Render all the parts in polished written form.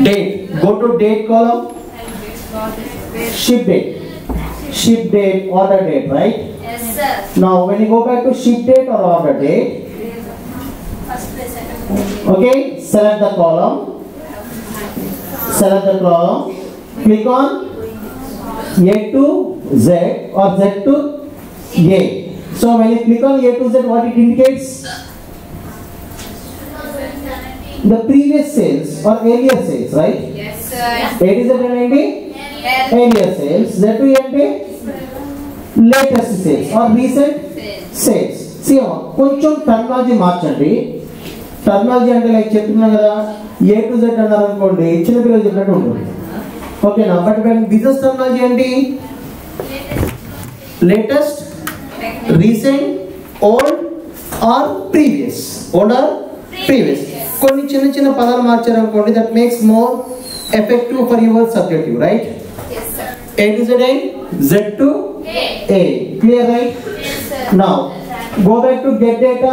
Date. Go to date column. Ship date. Ship date, order date, right? Yes, sir. Now when you go back to ship date or order date, okay, select the column. Select the column. Click on A to Z or Z to A. So when you click on A to Z, what it indicates? The previous sales or earlier sales, right? Yes, sir. A to Z and earlier sales. Z to A latest sales or recent sales. See, కొంచెం technology మార్చండి. Technology అంటే like చెప్తున్నా కదా, A to Z అన్నారు అనుకోండి, చిన్నపిల్లలు చెప్పినట్టు ఉంటుంది. ఓకేనా? బట్ బిజినెస్ టెక్నాలజీ ఏంటి? Latest, recent, old or previous. Old or previous. కొన్ని చిన్న చిన్న పదాలు మార్చారు అనుకోండి, that makes more effective for your subjective, right? A to Z and Z to A. Clear, right? Yes, sir. Now go back to get data.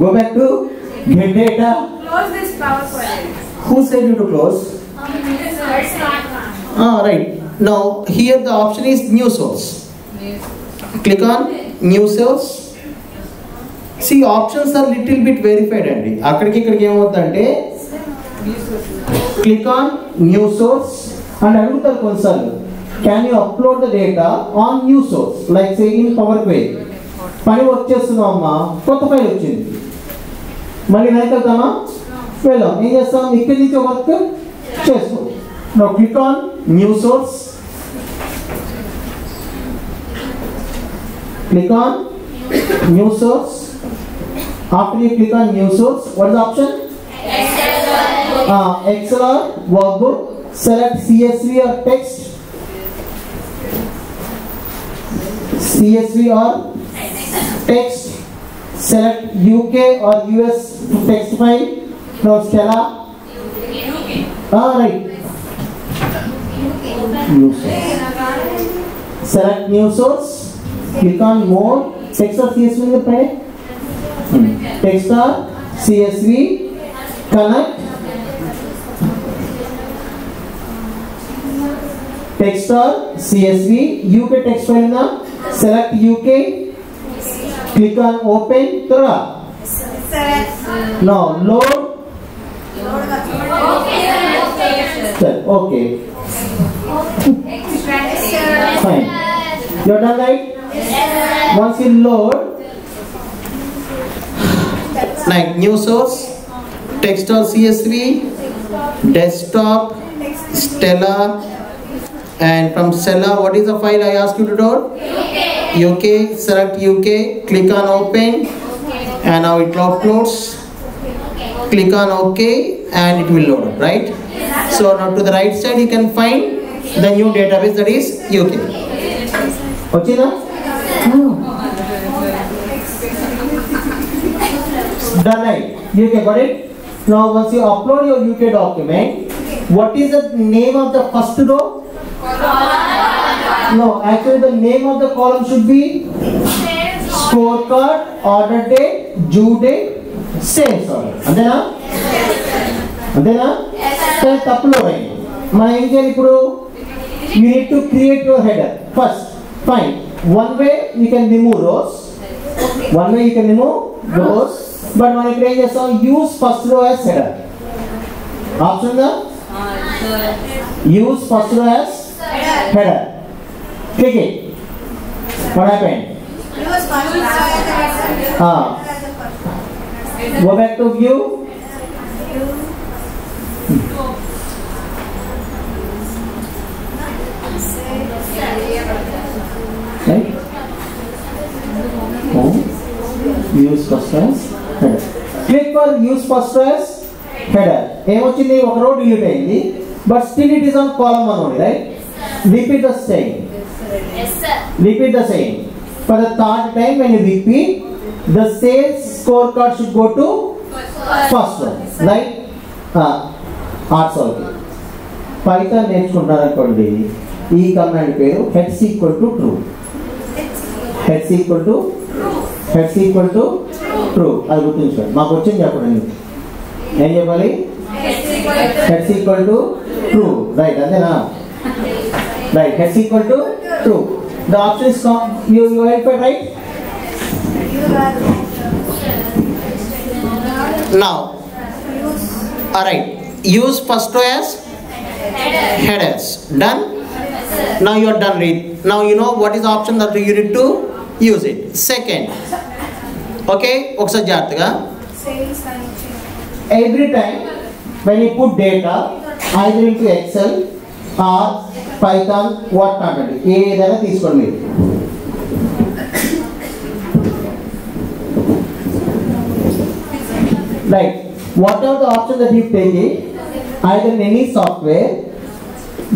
Go back to get data. Close this PowerPoint. Who said you to close? Right. Now here the option is new source. Click on new source. See, options are little bit verified అండి. అక్కడికి ఇక్కడికి ఏమవుతుందంటే click on new source and అడుగుతారు కొన్నిసార్లు, can you upload the data on new source, like say in Power Query. పని work చేస్తున్నాం అమ్మా, కొత్త ఫైల్ వచ్చింది, మళ్ళీ వెనక్కి వెళ్తామా? వెళ్దాం. ఏం చేస్తాం? ఇక్కడి నుంచి వర్క్ చేస్తాం. Now click on new source. Click on new source. After you click on new source, what is the option? Excel or workbook. Select CSV or text. CSV or text. Select UK or US text file. Now Stella. Right. New source. Select new source. Click on more. Text or CSV in the page. Text or CSV. Connect. Text or CSV. UK text file na. Select UK. Click on open. Tora. Now load. Okay. Fine. You're done, right? Once you load, like new source, text or CSV, desktop, Stella, and from Stella, what is the file I asked you to download? UK. Select UK, click on open, and now it uploads. Click on OK, and it will load, right? So now to the right side you can find the new database, that is UK. Okay, now? Done, right? UK, got it? Now once you upload your UK document, what is the name of the first row? No, actually the name of the column should be scorecard, order date, due date, sales order. అంతేనా? అంతేనా? సరే, తప్పులో right. మనం ఏం చేయాలి ఇప్పుడు? You need to create your header first. Fine. One way you can remove rows. One way you can remove rows. But మనం ఇక్కడ ఏం చేస్తాం? Use first row as header. Option ఉందా? Use first row as header. Click it. What happened? Go back to view. Right? Home. Use first as header. Click for use first as header. ఏమొచ్చింది? ఒక రో delete అయింది, but still it is on column 1 only, right? Repeat the same. Yes, sir. Repeat the same. For the third time when you repeat, the sales scorecard should go to first one, right? Arts okay. Python నేర్చుకుంటారు అనుకోండి, ఈ command పేరు heads equal to true. Heads equal to true. అది గుర్తుంచుకోండి. మాకు వచ్చింది చెప్పండి. ఏం చెప్పాలి? Heads equal to true. Right, అంతేనా? Right, heads equal to true. The option is you verified, right? Now, alright, use first row as headers. Done? Now you are done with. Now you know what is the option that you need to use it. Second, okay, ఒకసారి జాగ్రత్తగా. Every time when you put data either into Excel or Python, what కాకండి, ఏదైనా తీసుకోండి. Right, whatever the option that you take it, either in any software,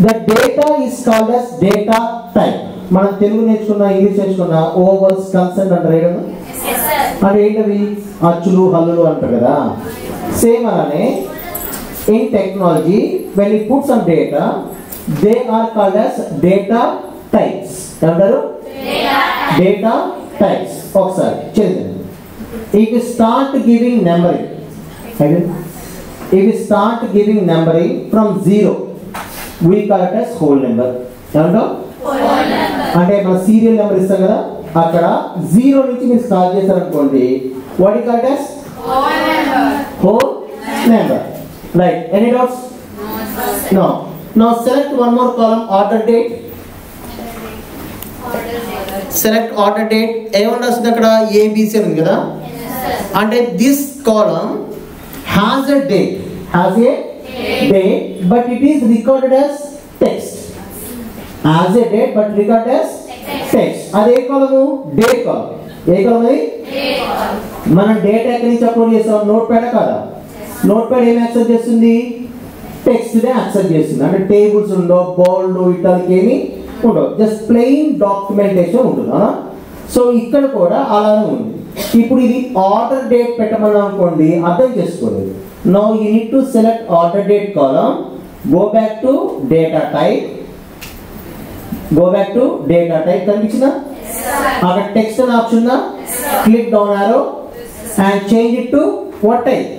the data is called as data type. మనం తెలుగు నేర్చుకున్నా, English నేర్చుకున్నా, ovals, consent అంటారు కదా. అంటే ఏంటవి? అచ్చులు, హల్లులు అంటారు కదా. సేమ్ అలానే in technology, when you put some data, they are called as data types. ఏమంటారు? Data types. ఒకసారి చేద్దాం. If you start giving numbering, if you start giving numbering from 0, we call it as whole number. ఏమంటారు? అంటే మన serial number ఇస్తాం కదా, అక్కడ 0 నుంచి మీరు స్టార్ట్ చేశారనుకోండి, what you call it as whole number. Right, any doubts? No. Now select one more column, order date. Select order date. ఏమన్నా వస్తుంది అక్కడ? ABC ఉంది కదా. అంటే this column has a date, but it is recorded as text. Has a date but recorded as text. అదే కాలము? Date column. ఏ column అది? మనం డేటా ఎక్కడి నుంచి అప్లోడ్ చేస్తాం? నోట్ ప్యాడ్ కాదా? నోట్ ప్యాడ్ ఏమి యాక్సెస్ చేస్తుంది? టెక్స్ట్ నే యాక్సెస్ చేస్తుంది. అంటే టేబుల్స్ ఉండవు, బోల్డ్, ఇటాలిక్ ఏమి ఉండవు, జస్ట్ ప్లెయిన్ డాక్యుమెంటేషన్ ఉంటుంది. అవునా? సో ఇక్కడ కూడా అలానే ఉంది. ఇప్పుడు ఇది ఆర్డర్ డేట్ పెట్టమని అనుకోండి, అర్థం చేసుకోలేదు. Now you need to select order date column, go back to data type, కనిపించిందా? అక్కడ టెక్స్ట్ అని ఆప్షన్ ఉందా? Click down arrow and change it to what type?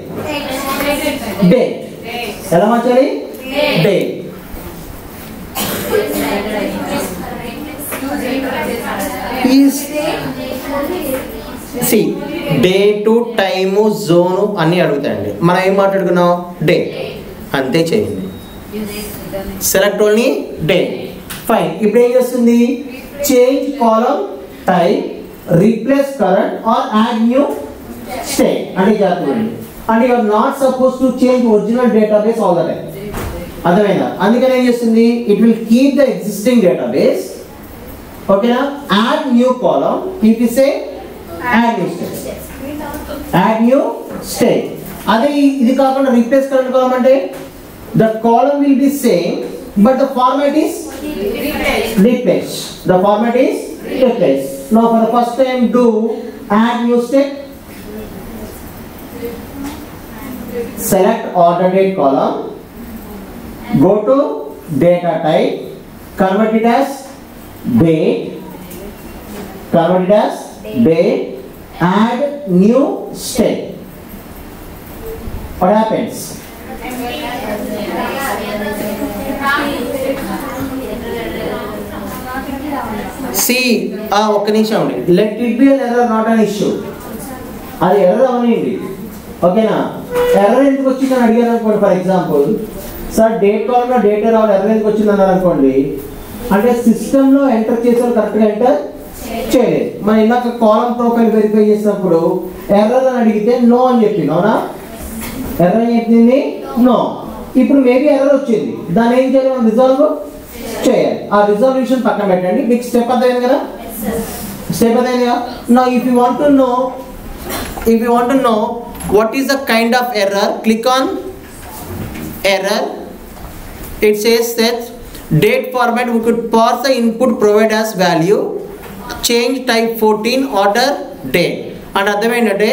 Date. ఎలా మార్చాలి? డేట్. సి డేటు, టైము, జోను అన్నీ అడుగుతాయండి. మనం ఏం మాట్లాడుకున్నాం? డేట్. అంతే చేయండి. Select only date. ఫైన్. ఇప్పుడు ఏం చేస్తుంది? Change column type, replace current or add new state అంటే చేస్తుంది. And you are not suppose to change original database all the time. అర్థమైందా? అందుకని ఏం చేస్తుంది? It will keep the existing database. ఓకేనా? Add new column, it is a add new state. Add new state. అదే ఇది కాకుండా రీప్లేస్ కరెంట్ కాలమ్ అంటే the column will be same but the format is replace. The format is replace. Now for the first time do add new step. Select order date column, go to data type, convert it as date, add new step. What happens? See, ఒక్క నిమిషం అండి. Let it be an error, not an issue. అది error అవనివ్వండి. ఓకేనా? Error ఎందుకు వచ్చిందని అడిగారు అనుకోండి. ఫర్ ఎగ్జాంపుల్, సార్ డేట్ కాలంలో డేటా రావాలి, ఎర్రర్ ఎందుకు వచ్చింది అన్నారు అనుకోండి. అంటే సిస్టంలో ఎంటర్ చేసారు, కరెక్ట్గా ఎంటర్ చేయలేదు. మనం ఇందాక కాలం ప్రొఫైల్ వెరిఫై చేసినప్పుడు ఎర్రర్ అని అడిగితే నో అని చెప్పింది. అవునా? ఎర్రర్ అని చెప్పింది నో. ఇప్పుడు మేబీ ఎర్రర్ వచ్చింది, దాన్ని ఏం చేయాలి? మనం రిజాల్వ్ చేయాలి. ఆ రిజల్యూషన్ పక్కన పెట్టండి. మీకు స్టెప్ అర్థమైంది కదా? స్టెప్ అర్థమైంది కదా? Now if you want to no what is the kind of error, click on error. It says that date format we could parse the input provide as value, change type 14, order date. And అర్థమైందంటే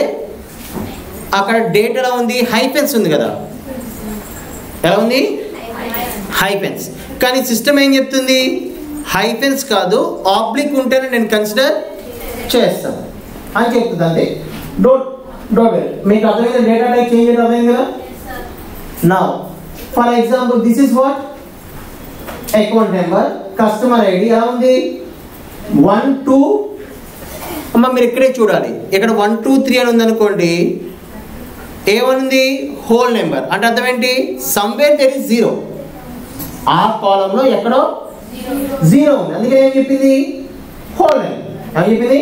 అక్కడ date ఎలా ఉంది? హైఫెన్స్ ఉంది కదా. ఎలా ఉంది? హైఫెన్స్. కానీ system ఏం చెప్తుంది? హైఫెన్స్ కాదు, ఆబ్లిక్ ఉంటేనే నేను కన్సిడర్ చేస్తాను అని చెప్తుంది. అంతే. doorbell. మీకు అర్థమైందా డేటా టైప్ చేంజ్ చేయడం అర్థమైంది కదా? Now for example this is what account number, customer ID ఎలా ఉంది 1 2 అమ్మ మీరు ఇక్కడే చూడాలి. ఇక్కడ 1 2 3 అని ఉంది అనుకోండి, ఏమనుంది హోల్ నెంబర్ అంటే అర్థం ఏంటి సమ్వేర్ దేర్ ఇస్ 0. ఆ కాలంలో ఎక్కడో 0 ఉంది, అందుకే ఏం చెప్పింది హోల్ నెంబర్. ఏం చెప్పింది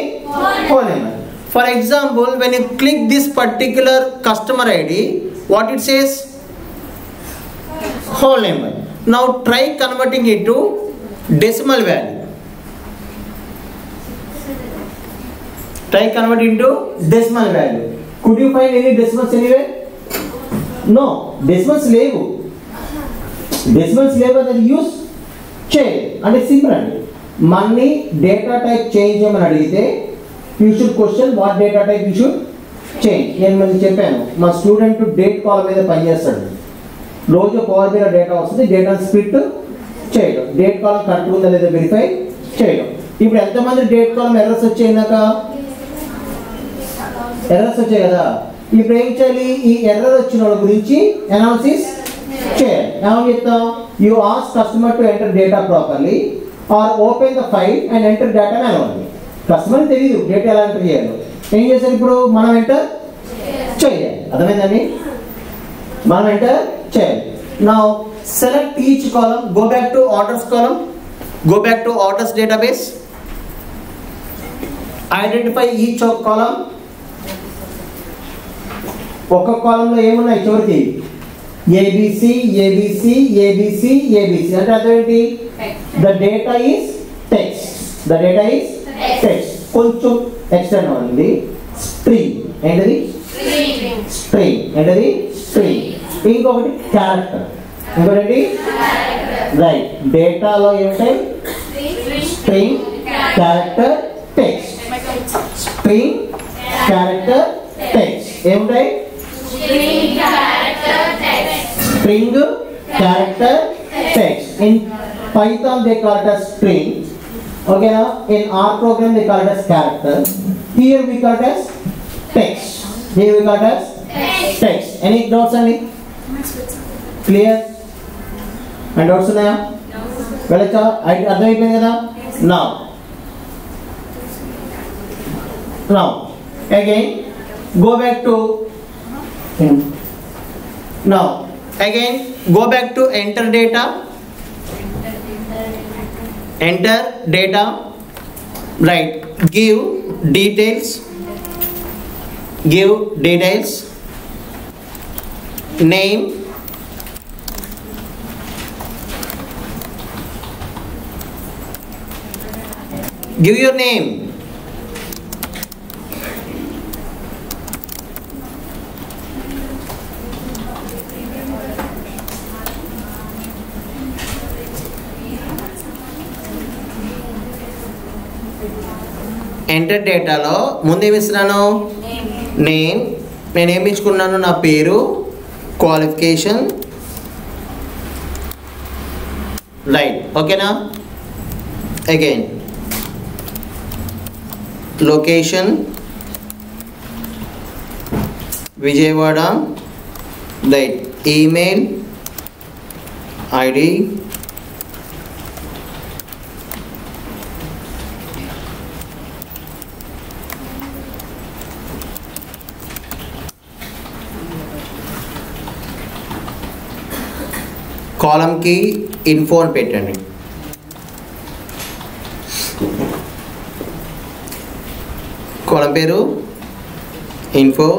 whole number. For example when you click this particular customer ID what it says whole number. Now try converting it to decimal value. Try converting into decimal value. Could you find any decimals anywhere? No, decimals levu. Decimals levu that use change and it's simple. Money data type change చేయమని అడిగితే you should question what data type you should change. నేను మీకు చెప్పాను మా student date కాలం మీద పనిచేస్తాడు. రోజు power below data వస్తుంది, డేటాను స్ప్లిట్ చేయడం, డేట్ కాలం కరెక్ట్ ఉందా లేదా వెరిఫై చేయడం. ఇప్పుడు ఎంతమంది డేట్ కాలం ఎర్రర్స్ వచ్చాయి, ఇందాక ఎర్రర్స్ వచ్చాయి కదా. ఇప్పుడు ఏం చేయాలి, ఈ ఎర్రర్ వచ్చిన వాళ్ళ గురించి అనాలిసిస్ చేయాలి. ఏమని చెప్తాం, you ask customer to enter data properly are open the file and enter data manually. Customer తెలియదు డేటా ఎలా ఎంటర్ చేయాలి, ఏం చేశారు ఇప్పుడు మనం ఎంటర్ చేయాలి. అర్థమైందండి, మనం ఎంటర్ చేయాలి. Now select each column, go back to orders column, go back to orders database, identify each column. ఒక కాలంలో ఏమున్నాయి చివరికి ఏబిసి ఏబిసి ఏబిసి ఏబిసి అంటే అర్థం ఏంటి the data is text, the data is text. కొంచెం ఎక్స్టెండ్ అవ్వండి, స్ట్రింగ్ ఏంటది స్ట్రింగ్ ఏంటది స్ట్రింగ్. ఇంకొకటి క్యారెక్టర్, ఇంకోటి రైట్. డేటాలో ఏమిటాయి string character text, string character text ఏమిటాయి string character text. In Python they call it as string, okay. Now in our program they call it as character, here we call it as text, here we call it as text. Any doubts? Any clear? And doubts unnaya velacha ardham ayipindi kada. Now again go back to now again go back to enter data, enter data, right. Give details, name, give your name, enter డేటాలో ముందు ఏమి ఇస్తున్నాను name, నేను ఏమి ఇచ్చుకున్నాను నా పేరు, qualification, right ఓకేనా. Again location Vijayawada, right. Email ID, కాలంకి ఇన్ఫో అని పెట్టండి. కాలం పేరు info,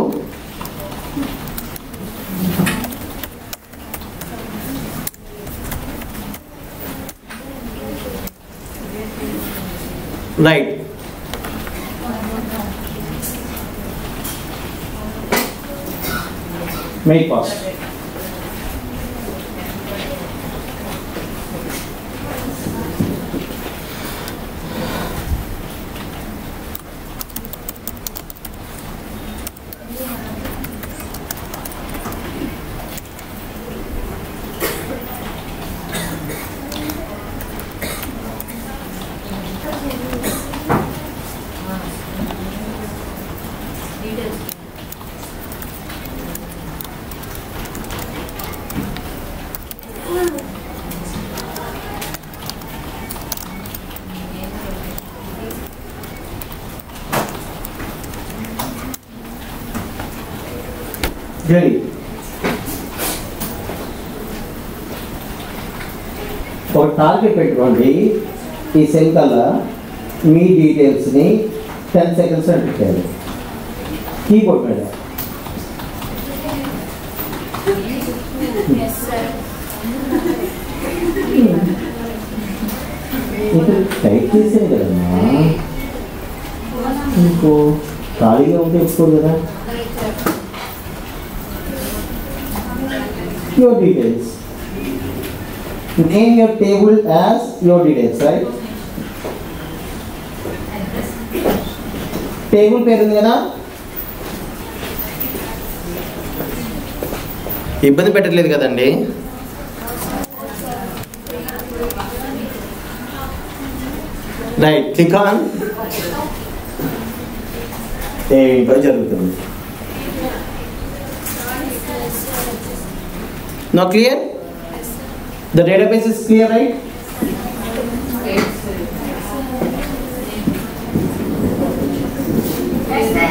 right. Make pass. Really. ఒక టార్గెట్ పెట్టుకోండి, ఈ సెల్ కల్లా మీ డీటెయిల్స్ని 10 seconds పెట్టారు కీబోర్డ్ మీద. Yes, sir. ఇప్పుడు టైప్ చేసాను కదమ్మా, ఇంకో ఖాళీగా ఉంటే ఎక్కువ కదా. Your details. Name your table as your details, right? Table పేరు ఉంది కదా, ఇబ్బంది పెట్టట్లేదు కదండి. Right, click on. ఏంటో జరుగుతుంది. Now clear? The database is clear, right? Yes, sir.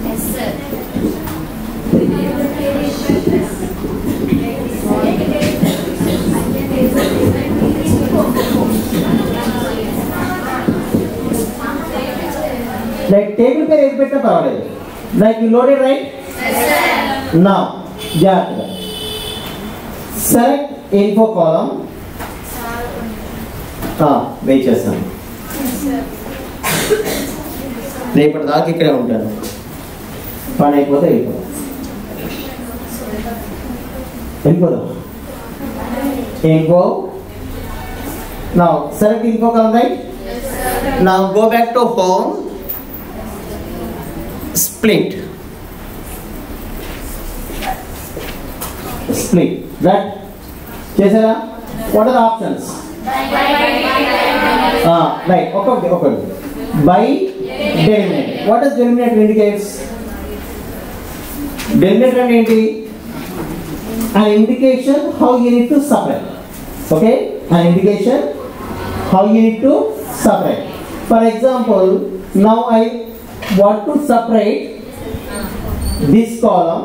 Yes, sir. Like table పేరు ఏది పెట్టినా పర్వాలేదు. Like you loaded, right? Yes, sir. Now, జాగ్రత్తగా select info column. వెయిట్ చేస్తాను, రేపటి దాకా ఇక్కడే ఉంటాను, పని అయిపోతే వెళ్ళిపోదాం. Info. Now select info column, right? Yes, sir. Now go back to home. Split. Split. That. చేసారా? What are the options? Right. Okay. By delimiter. What does delimiter indicates? Delimiter అంటే ఏంటి? An indication how you need to separate. Okay? An indication how you need to separate. For example, now I want to separate this column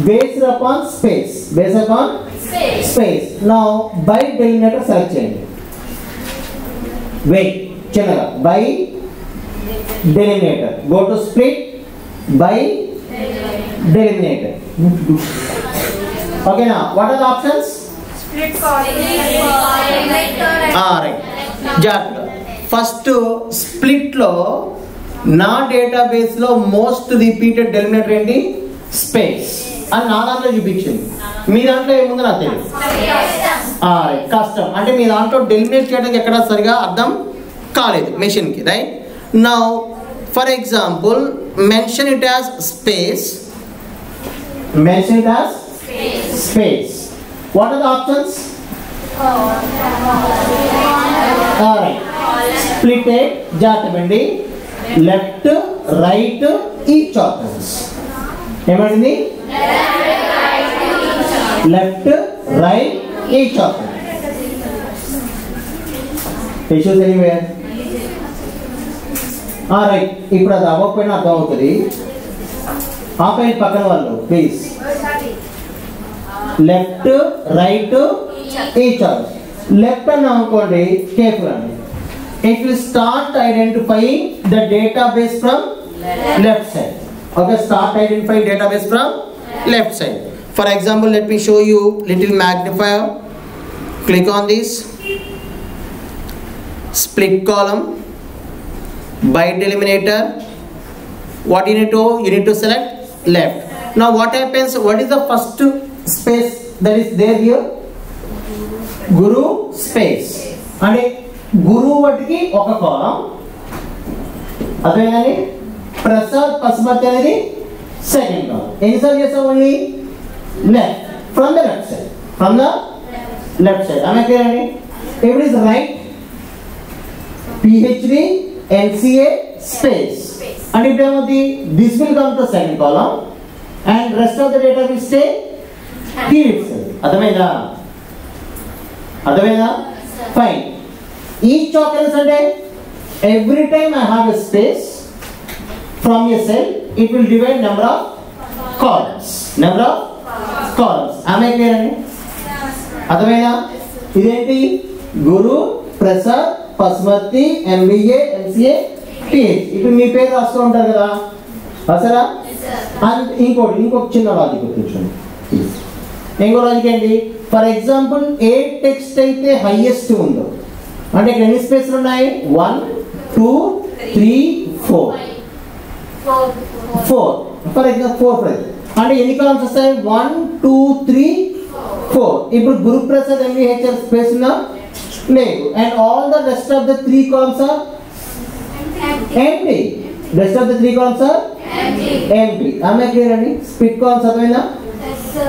based upon space. Now by delimiter select చేయండి. Wait, చిన్నగా by delimiter. Go to split by delimiter. Okay, now what are the options? Split column. Right. జాగ్రత్త. First split లో నా database లో most repeated డెలిమినేటర్ ఏంటి? Space అని నా దాంట్లో చూపించింది. మీ దాంట్లో ఏముందో నాకు తెలియదు. కస్టమ్ అంటే మీ దాంట్లో డెలిమినేట్ చేయడానికి ఎక్కడ సరిగా అర్థం కాలేదు మెషిన్ కి. Right. Now for example mention it as space. What are the options? Split జాగ్రత్త, లెఫ్ట్ రైట్ ఈచ్ ఆప్షన్స్. ఏమంటుంది? Left right each option. Issues anyway? Right. ఇప్పుడు అది అవ్వకపోయినా అర్థం అవుతుంది. ఆపైన పక్కన వాళ్ళు please. Left right each option. Left అని అనుకోండి, కేర్ఫుల్ అండి. It will start identifying the database from left side. Okay, start identifying database from left side. For example, let me show you little magnifier. Click on this. Split column by delimiter. What you need to? You need to select left. Now what happens? What is the first space that is there here? Guru space. And గురువు వాటికి ఒక కాలం, అదేనండి. ప్రసాద్ పశుపతి అనేది second column. ఎన్నిసార్లు చేస్తామండి? Left, from the left side. ఆమె పేరండి. ఇప్పుడు is right PhD NCA space. And if this will come to second column and rest of the data will stay here itself. అర్థమైందా? Fine. Each occurrence and every time I have a space, from a cell, it will divide number of columns. Number of columns. Am I clear అండి? అర్థమైనా? ఇదేంటి? గురు, Prasad, Pasumarthi, MBA, MCA, PH. ఇప్పుడు మీ పేరు రాస్తూ ఉంటారు కదా, అసలా? అండ్ ఇంకొక చిన్న లాజిక్ గుర్తుంచండి. ఇంకో లాజిక్ ఏంటి? ఫర్ ఎగ్జాంపుల్ ఏ టెక్స్ట్ అయితే హైయెస్ట్ ఉందో, అంటే ఇక్కడ ఎన్ని స్పేస్లు ఉన్నాయి? 1 2 3 4 ఫర్ ఎగ్జాంపుల్ 4 అంటే ఎన్ని కాలమ్స్ వస్తాయి? 1 2 3 4. ఇప్పుడు గురుప్రసాద్ MVHR స్పేస్ ఉందా? లేదు. And all the rest of the 3 columns are empty. Rest of the 3 columns are empty. Am I clear అండి? Split columns అర్థమైందా? Yes sir.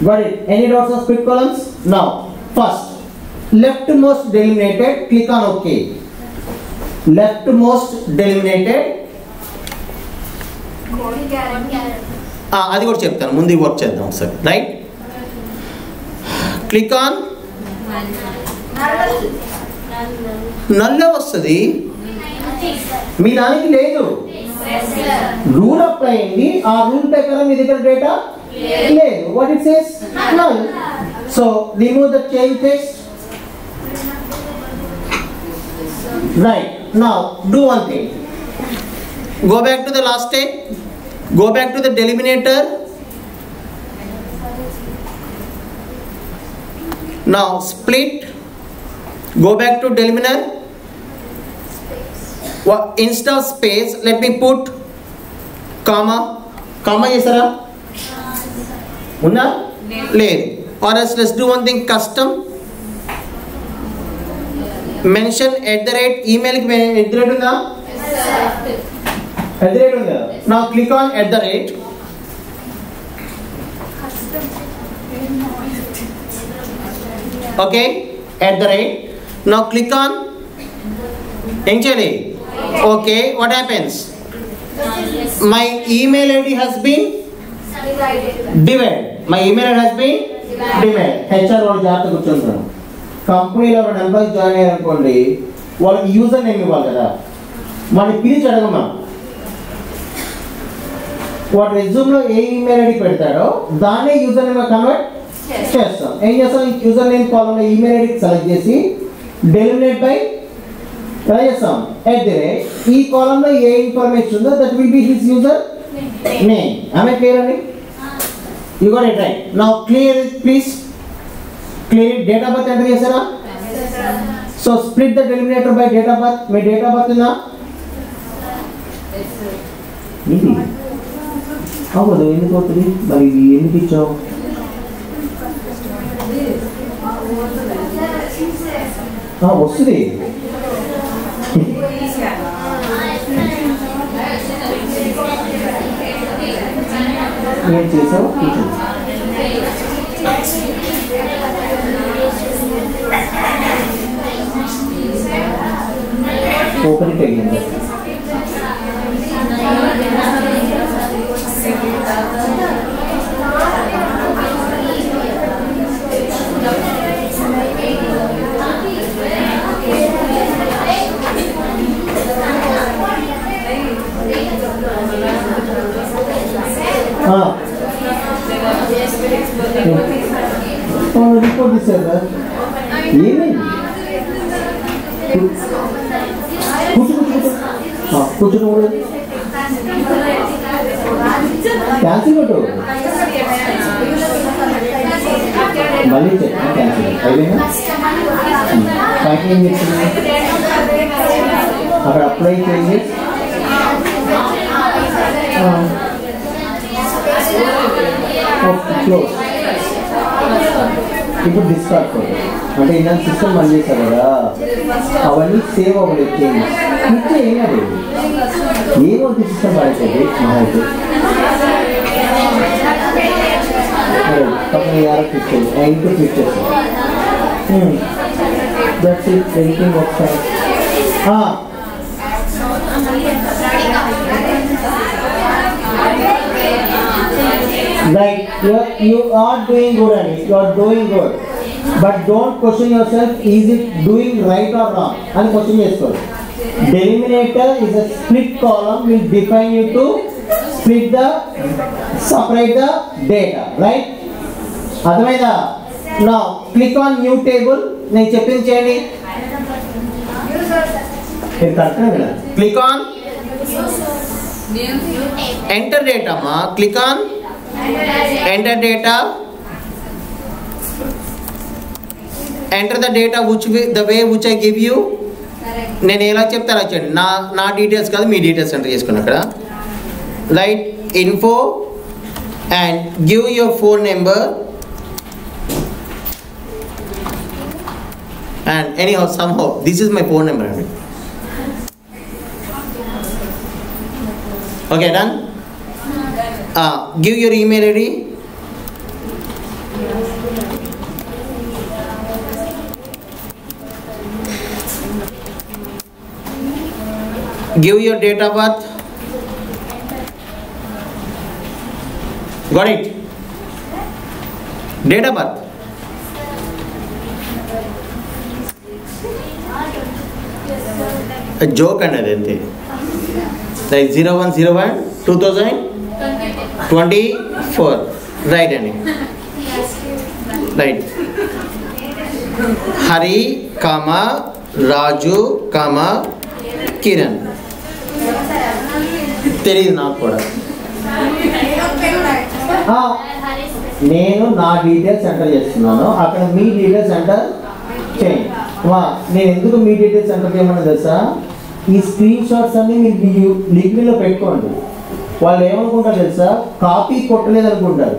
Got it. Any doubts on split columns? Now, first, leftmost delimited, click on OK. Leftmost delimited. అది కూడా చెప్తాను, ముందు work చేద్దాం sir. Right, click on null వస్తుంది. మీ దానికి లేదు, రూల్ అప్లై అయింది, ఆ రూల్ ప్రకారం మీ దగ్గర డేటా లేదు. What it says? Null. So remove the chain text. Right, now do one thing. Go back to the last step. Go back to the delimiter. Now split. Go back to delimiter. Instead of space, let me put comma. Comma yesara? Unna? లేదు. Or else let's do one thing, custom. Mention @ email ki @ unna? Now click on @. Okay, @. Now click on okay. What happens? My email ID has been divided. My email ID has been divided. HR వాళ్ళు జాగ్రత్త కూర్చుంటారు. కంపెనీలో ఒక employee join అయ్యారనుకోండి, వాళ్ళకి user name ఇవ్వాలి కదా, వాడిని పిలిచి అడగమా. వాడు రెజ్యూమ్లో ఏ ఈమెయిల్ ఐడి పెడతాడో దాన్నే యూజర్ నేమ్ కన్వర్ట్ చేస్తాం. ఏం చేస్తాం? యూజర్ నేమ్ కాలంలో ఈమెయిల్ ఐడి సెలెక్ట్ చేసి డెలిమినేట్ బై ఎలా చేస్తాం? @. ఈ కాలంలో ఏ ఇన్ఫర్మేషన్ ఉందో that will be his user name. ఆమె క్లియర్ అండి? You got it right. Now clear it please. Clear it. Date of birth enter చేశారా? So split the delimiter by date of birth. మీ డేట్ ఆఫ్ బర్త్ ఉందా? అవ్వదు. ఎందుకు అవుతుంది మరి? ఎందుకు ఇచ్చావు? వస్తుంది. ఏం చేసావు? ఓపెన్ అయ్యింది. రిపోర్ట్ ఇచ్చారు. ఏమైంది? కూర్చుని కూడా క్యాన్సిల్ కొట్టు. మళ్ళీ క్యాన్సిల్ అయిపోయినా ప్యాకింగ్ ఏం చేస్తుంది? అక్కడ అప్లై చేయండి. క్లోజ్. ఇప్పుడు డిస్కార్డ్ ఫోటో అంటే ఇలా సిస్టమ్ రన్ చేశారు కదా, అవన్నీ సేవ్ అవ్వలేదు. చేంజ్ ఇచ్చే ఏమది ఏమవుతుంది? సిస్టమ్ పడుతుంది అయితే పక్కన యారో క్లిక్ చేయండి. ఇంటూ క్లిక్ చేస్తాం. That's it. ఎడిటింగ్ ఒకసారి right. You are doing good, Annie. You are doing good, but don't question yourself. Is it doing right or wrong? And question చేసుకోవాలి. Delimiter is a split column will define you to separate the data, right? అర్థమైందా? Now click on new table. నేను చెప్పింది చేయండి. Click on enter data ma. Click on enter data. Enter the data the way which I give you. నేను ఎలా చెప్తారా చూడండి. నా details కాదు, మీ డీటెయిల్స్ ఎంటర్ చేసుకుని అక్కడ right info and give your phone number and anyhow somehow this is my phone number. Okay, done. Give your email ID. Give your date of birth. Got it? Date of birth. A joke and anything. Like 01/01/2024. Right, Annie. Right. Hari, Raju, Kiran. తెలియదు నాకు కూడా. నేను నా details enter చేస్తున్నాను, అక్కడ మీ details enter చేయండి. నేను ఎందుకు మీ డీటెయిల్స్ ఎంటర్ చేయమని తెలుసా? ఈ స్క్రీన్ షాట్స్ అన్ని మీరు లింక్లో పెట్టుకోండి. వాళ్ళు ఏమనుకుంటారు తెలుసా? కాపీ కొట్టలేదు అనుకుంటారు.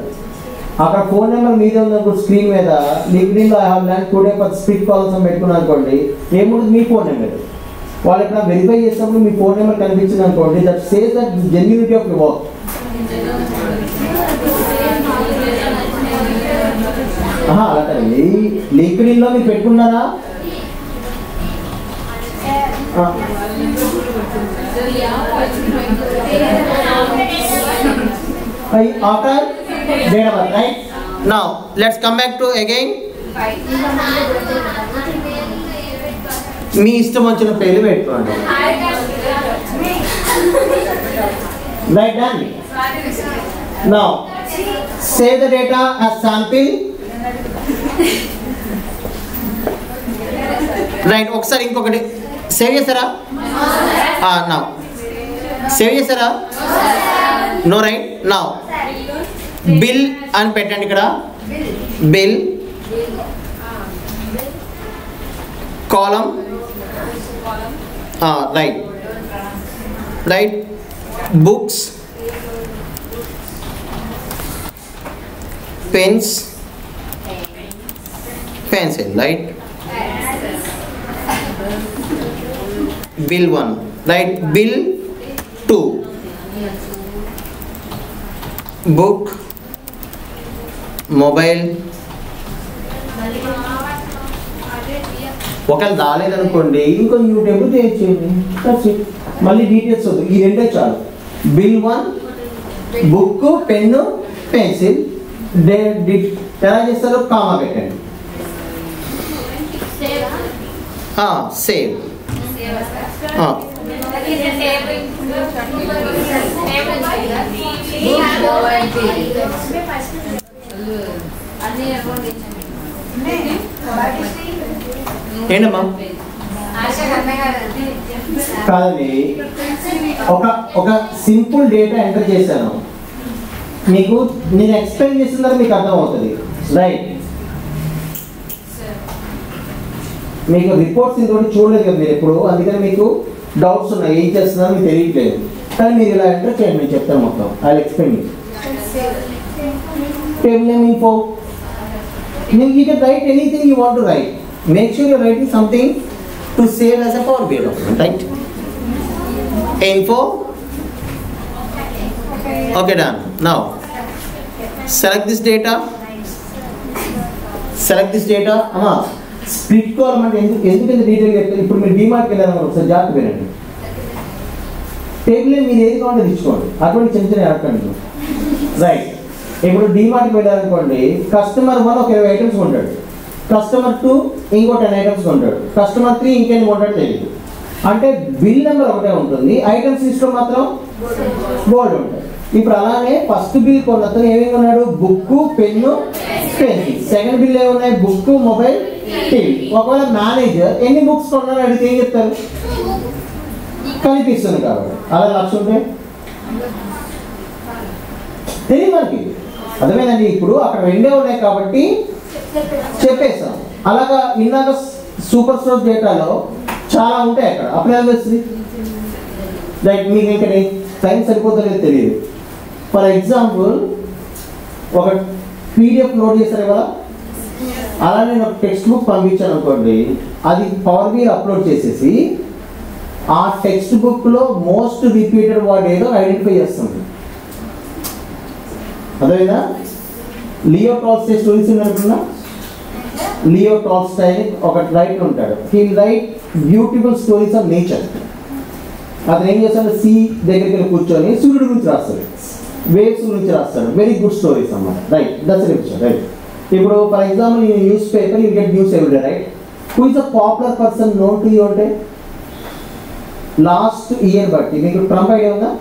అక్కడ ఫోన్ నెంబర్ మీదే ఉందనుకో స్క్రీన్ మీద, లింక్డ్ఇన్లో I have learned today for speed calls అని పెట్టుకున్నాను అనుకోండి, ఏముంటుంది మీ ఫోన్ నెంబర్. వాళ్ళు ఎక్కడ వెరిఫై చేసినప్పుడు మీ ఫోన్ నెంబర్ కనిపించింది అనుకోండి, that says that genuinity of your work. అలాంటి లింక్డ్ఇన్లో మీరు పెట్టుకున్నారా? After date of birth, right? Now let's come back to again. మీ ఇష్టం వచ్చిన పేరు పెట్టుకోండి. Right, done. Now save the data as sample. Right, ఒకసారి ఇంకొకటి సేవ్ చేస్తారా? Now సేవ్ చేస్తారా? No, right? Now bill అని పెట్టండి ఇక్కడ. Bill column right books, pens, pencil, right? Bill 1, right? Bill 2, book, mobile. ఒకవేళ రాలేదనుకోండి ఇంకో న్యూ టేబుల్ క్రియేట్ చేయండి. మళ్ళీ డీటెయిల్స్ వద్దు, ఈ రెండే చాలు. Bill 1, book, pen, pencil. ఎలా చేస్తారో కామా పెట్టండి. సేవ్. ఏంటమ్మా కాదండి, ఒక సింపుల్ డేటా ఎంటర్ చేశాను, మీకు నేను ఎక్స్ప్లెయిన్ చేసిన మీకు అర్థం అవుతుంది, రైట్? మీకు రిపోర్ట్స్ ఇంకోటి చూడలేదు కదా మీరు ఎప్పుడు, అందుకని మీకు డౌట్స్ ఉన్నాయి, ఏం చేస్తున్నారో మీకు తెలియట్లేదు. కానీ మీరు ఇలా ఎంటర్ చేయండి, నేను చెప్తాను మొత్తం. I will explain you. Table name info. You can write anything you want to write. Make sure you're writing something to save as a Power BI document, right? Info. Okay, done. Now select this data. Split column అంటే ఎందుకు detail చెప్తాను. ఇప్పుడు మీరు డిమార్ట్కి వెళ్ళాను ఒకసారి జాగ్రత్త వినండి. Table మీరు ఏది కావాలంటే తెచ్చుకోండి, అటువంటి చిన్న చిన్న అడగండి, రైట్? ఇప్పుడు డిమార్ట్కి వెళ్ళాలనుకోండి, కస్టమర్ 1 ఒక 20 ఐటమ్స్ కొంటాడు, కస్టమర్ 2 ఇంకో 10 ఐటమ్స్ కొంటాడు, కస్టమర్ 3 ఇంకెన్ని కొంటాడు తెలియదు. అంటే బిల్ నెంబర్ ఒకటే ఉంటుంది, ఐటమ్స్ లిస్ట్లో మాత్రం బోర్డు ఉంటుంది. ఇప్పుడు అలానే ఫస్ట్ బిల్ కొన్నతను ఏమేమి కొన్నాడు? Book, pen, pencil. Second bill ఏమున్నాయి? Book, mobile, TV. ఒకవేళ మేనేజర్ ఎన్ని బుక్స్ కొన్నారో అడిగితే ఏం చెప్తారు? కనిపిస్తుంది కాబట్టి. అలా లక్ష ఉంటే తెలియదు మనకి. అర్థమైందండి? ఇప్పుడు అక్కడ రెండే ఉన్నాయి కాబట్టి చెప్పేస్తాం. అలాగా ఇందాక సూపర్ స్టోర్ డేటాలో చాలా ఉంటాయి అక్కడ. అప్పుడు ఏం తెలుస్తుంది? లైక్ మీకు ఇంకా టైం సరిపోతుందో తెలియదు. ఫర్ ఎగ్జాంపుల్ ఒక పీడిఎఫ్ లోడ్ చేస్తారు కదా, అలా నేను ఒక టెక్స్ట్ బుక్ పంపించాను అనుకోండి, అది పవర్ బిఐ అప్లోడ్ చేసేసి ఆ టెక్స్ట్ బుక్లో మోస్ట్ రిపీటెడ్ వర్డ్ ఏదో ఐడెంటిఫై చేస్తుంది. అదేనా? లియో టాల్స్టాయ్ స్టోరీస్ అనుకున్నా? లియో టాల్స్టాయ్ ఒక రైటర్ ఉంటాడు. He right beautiful stories of nature. అతను ఏం చేస్తాడు? సీ దగ్గరికి వెళ్ళి కూర్చొని సూర్యుడి గురించి రాస్తాడు, వేవ్స్ గురించి రాస్తాడు. వెరీ గుడ్ స్టోరీస్ అన్నమాట. Right, that's richer. రైట్. ఇప్పుడు ఫర్ ఎగ్జాంపుల్ ఈ news paper you get news everyday. Right. Who is a popular person known to you అంటే లాస్ట్ ఇయర్ బట్టి మీకు ట్రంప్ ఐడియా ఉందా?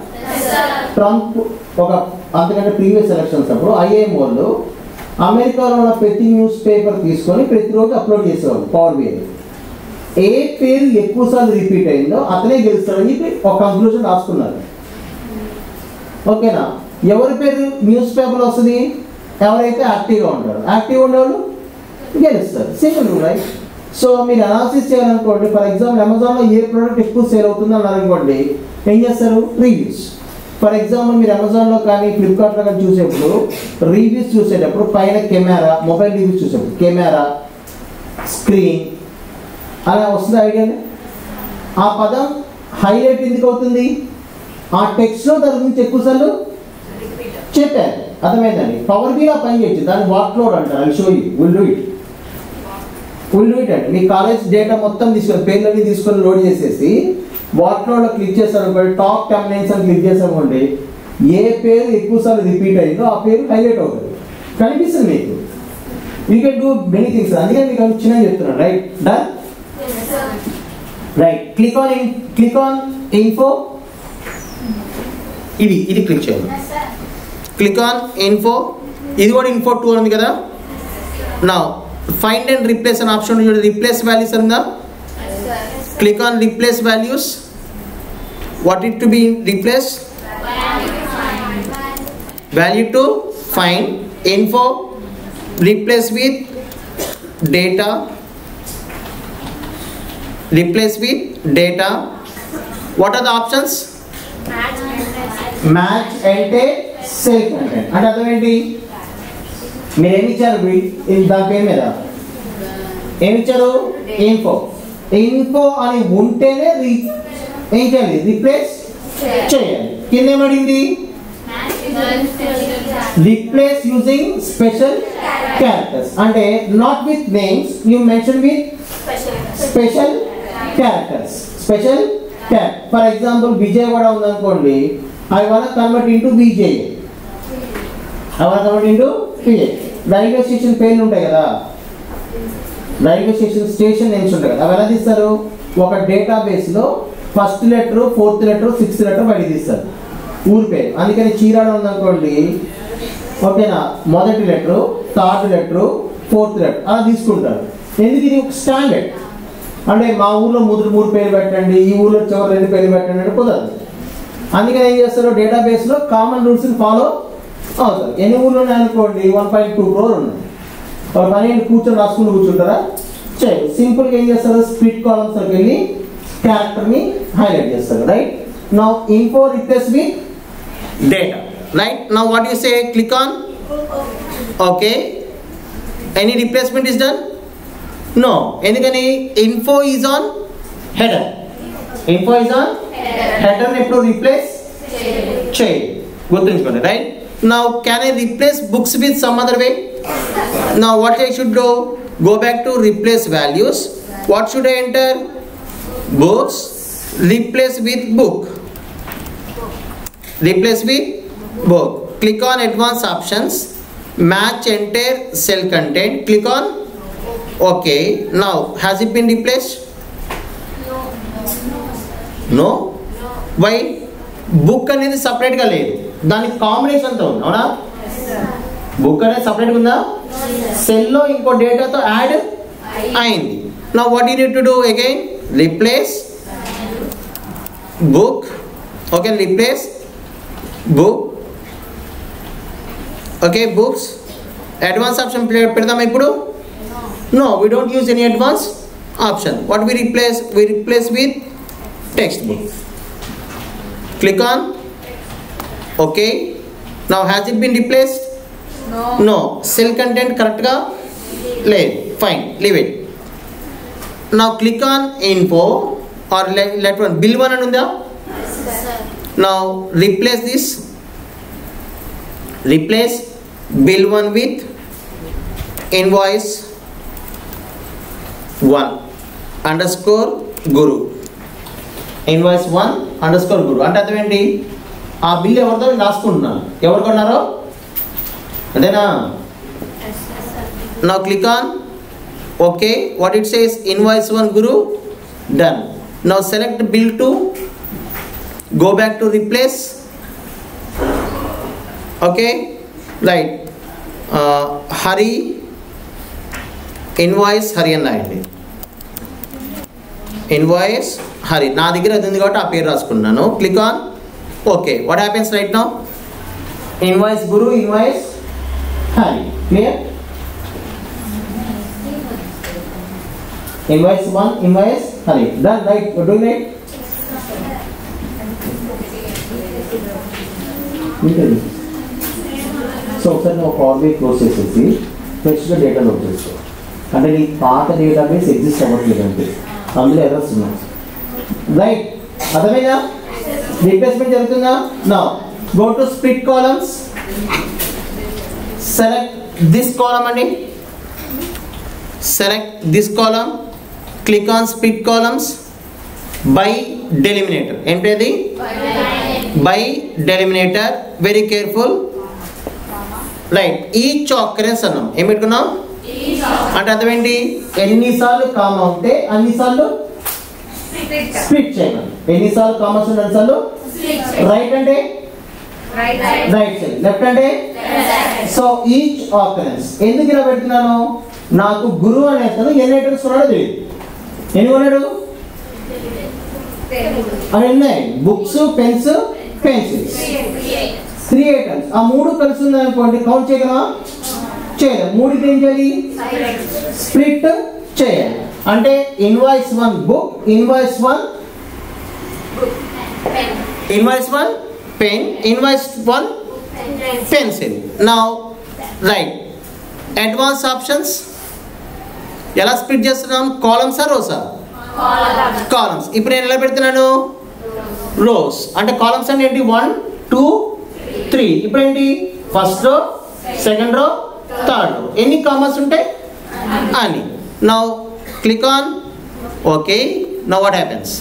ట్రంప్ ఒక అంతకంటే ప్రీవియస్ ఎలక్షన్స్ అప్పుడు ఐఏఎం వాళ్ళు అమెరికాలో ఉన్న ప్రతి న్యూస్ పేపర్ తీసుకొని ప్రతిరోజు అప్లోడ్ చేసేవాళ్ళు పవర్ బిఐ. ఏ పేరు ఎక్కువసార్లు రిపీట్ అయిందో అతనే గెలుస్తాడని చెప్పి ఒక కంక్లూజన్ రాసుకున్నారు. ఓకేనా? ఎవరి పేరు న్యూస్ పేపర్ వస్తుంది? ఎవరైతే యాక్టివ్గా ఉంటారు. యాక్టివ్గా ఉండేవాళ్ళు గెలుస్తారు. Simple rule. రైట్. సో మీరు అనాలిసిస్ చేయాలనుకోండి, ఫర్ ఎగ్జాంపుల్ అమెజాన్లో ఏ ప్రోడక్ట్ ఎక్కువ సేల్ అవుతుందో అన్నారు అనుకోండి, ఏం చేస్తారు? రివ్యూస్. ఫర్ ఎగ్జాంపుల్ మీరు అమెజాన్లో కానీ ఫ్లిప్కార్ట్లో కానీ చూసేప్పుడు రివ్యూస్ చూసేటప్పుడు పైన కెమెరా, మొబైల్ రివ్యూస్ చూసేటప్పుడు కెమెరా, స్క్రీన్ అలా వస్తుంది ఐడియానే. ఆ పదం హైలైట్ ఎందుకు అవుతుంది? ఆ టెక్స్ట్లో దాని గురించి ఎక్కువసార్లు చెప్పారు. అర్థమైందండి? పవర్ బిఐ పని చేయొచ్చు. దాన్ని వాట్ లోడ్ అంటారు. I show you. Will do it అండి. మీ కాలేజ్ డేటా మొత్తం తీసుకొని పేర్లన్నీ తీసుకొని లోడ్ చేసేసి వాట్ లోడ్లో క్లిక్ చేస్తారు అనుకోండి, టాప్ 10 నేమ్స్ అని క్లిక్ చేసామనుకోండి, ఏ పేరు ఎక్కువసార్లు రిపీట్ అయిందో ఆ పేరు హైలైట్ అవుతుంది, కనిపిస్తుంది మీకు. You can do many things. అందుకని మీకు అవి చిన్నగా చెప్తున్నాను. Right. Done. Right. Click on info. ఇది క్లిక్ చేయండి. Click on info. ఇది కూడా ఇన్ఫో 2 ఉంది కదా. నా ఫైండ్ అండ్ రీప్లేస్ అనే ఆప్షన్ చూడండి. రీప్లేస్ వాల్యూస్ ఉందా? Click on replace values. What it to be replace? Value to find. Info replace with data. Replace with data. What are the options? Match ante cell content. అంటే అర్థం ఏంటి? మీరు ఏమి ఇచ్చారు? దాని పేరు మీద ఏమి ఇచ్చారు? ఇన్ఫో. ఇన్ఫో అని ఉంటేనే ఏం చేయాలి? రీప్లేస్ చేయాలి. కింద ఏమడింది? Replace using special characters. అంటే not with names, you mention with special characters. Special character. For example Vijayawada ఉందనుకోండి, I want convert into Vijay. Railway station పేర్లు ఉంటాయి కదా, రైల్వే స్టేషన్ నేమ్స్ ఉంటాయి కదా, అవి ఎలా తీస్తారు? ఒక డేటాబేస్లో first letter, 4th letter, 6th letter బయట తీస్తారు ఊరి పేరు. అందుకని చీరాడ ఉందనుకోండి, ఓకేనా, మొదటి letter, 3rd letter, 4th letter అలా తీసుకుంటారు. ఎందుకు? ఇది ఒక స్టాండర్డ్. అంటే మా ఊర్లో మొదటి 3 పేర్లు పెట్టండి, ఈ ఊర్లో చివరి 2 పేర్లు పెట్టండి అంటే కుదరదు. అందుకని ఏం చేస్తారు? డేటాబేస్లో కామన్ రూల్స్ని ఫాలో అవుతారు. ఎన్ని ఊర్లు ఉన్నాయి అనుకోండి, 1.2 crore ఉన్నాయి. ఒక పని కూర్చొని రాసుకుంటూ కూర్చుంటారా? చేయరు. సింపుల్గా ఏం చేస్తారు? స్ప్లిట్ కాలమ్స్లోకి వెళ్ళి క్యారెక్టర్ని హైలైట్ చేస్తారు. Right. Now info replace with data. Right. Now what you say? Click on okay. Any replacement is done? No. ఎందుకని? Info is on header. Info is on header. ఎప్పుడు రీప్లేస్ చేయాలి, గుర్తుంచుకోండి. Right. Now can I replace books with some other way? Now what I should do? Go back to replace values. What should I enter? Books. Replace with book. Replace with book. Click on advanced options. Match entire cell content. Click on OK. Now has it been replaced? No. Why? Book అనేది సపరేట్గా లేదు, దానికి కాంబినేషన్తో ఉంది. అవునా? Book అనేది సపరేట్గా ఉందా? సెల్లో ఇంకో డేటాతో యాడ్ అయింది. Now what you need to do again? Replace book. Okay, replace book. Okay, books. Advance option పెడదామా ఇప్పుడు? No, we don't use any advance option. What we replace? We replace with textbook. Click on okay. Now has it been replaced? No. Cell content correct ga? లేదు. Fine, leave it. Now click on info or let one bill one and unda. Now replace this. Replace bill one with invoice 1 underscore guru. Invoice 1 underscore guru అంటే అర్థం ఏంటి? ఆ bill ఎవరితో రాసుకుంటున్నాను, ఎవరు కొన్నారో అదేనా? Now click on okay. What it says? Invoice 1 guru. Done. Now select bill 2, go back to replace. Okay, right. Hari invoice Hari అని రాయండి. Invoice Hari నా దగ్గర అది ఉంది కాబట్టి ఆ పేరు రాసుకున్నాను. Click on okay. What happens right now? Invoice Guru, invoice Hari. Clear? Invoice 1, invoice Hari. Done. Right, you doing right. So ఒకసారి నువ్వు కాల్ క్లోజ్ చేసేసి ఫ్రెష్గా డేటా లోడ్ చేసుకో. అంటే నీ పాత డేటాబేస్ ఎగ్జిస్ట్ అవ్వట్లేదు అంటే అందులో ఎర్రర్స్ ఉన్నాయి. రైట్, అర్థమైందా? రీప్లేస్మెంట్ జరుగుతుందా? Now go to split columns. Select this column అండి. Select this column. Click on split columns by delimiter. ఏంటది? By delimiter. Very careful. Right, each occurrence అన్నాం. ఏం పెట్టుకున్నాం అంటే అర్థం ఏంటి? ఎన్నిసార్లు కామా ఉంటే అన్నిసార్లు స్ప్లిట్ చేయాలి. ఎన్నిసార్లు కామర్స్ ఉంటే అన్నిసార్లు. రైట్ అంటే రైట్ సైడ్, లెఫ్ట్ అంటే. సో ఈచ్ ఆకరెన్స్ ఎందుకు ఇలా పెడుతున్నాను? నాకు గురువు అనే అతను ఎన్ని ఐటమ్స్ కొన్నాడో తెలియదు. ఎన్ని కొన్నాడు? అని ఉన్నాయి. Books, pens, pencils. 3 ఐటమ్స్. ఆ 3 కలిసి ఉందనుకోండి, కౌంట్ చేయగలమా? చేయలేం. 3కి ఏం చేయాలి? స్ప్లిట్ చేయాలి. అంటే invoice 1 book, invoice 1 pen, invoice 1 pencil. Now right, advance options ఎలా స్ప్లిట్ చేస్తున్నాం? కాలమ్స్ ఆ రోసా? కాలమ్స్. ఇప్పుడు నేను ఎలా పెడుతున్నాను? రోస్. అంటే కాలమ్స్ అంటే ఏంటి? 1, 2, 3. ఇప్పుడు ఏంటి? First row, second row, third row. ఎన్ని కామర్స్ ఉంటాయి అని. Now click on okay. Now what happens?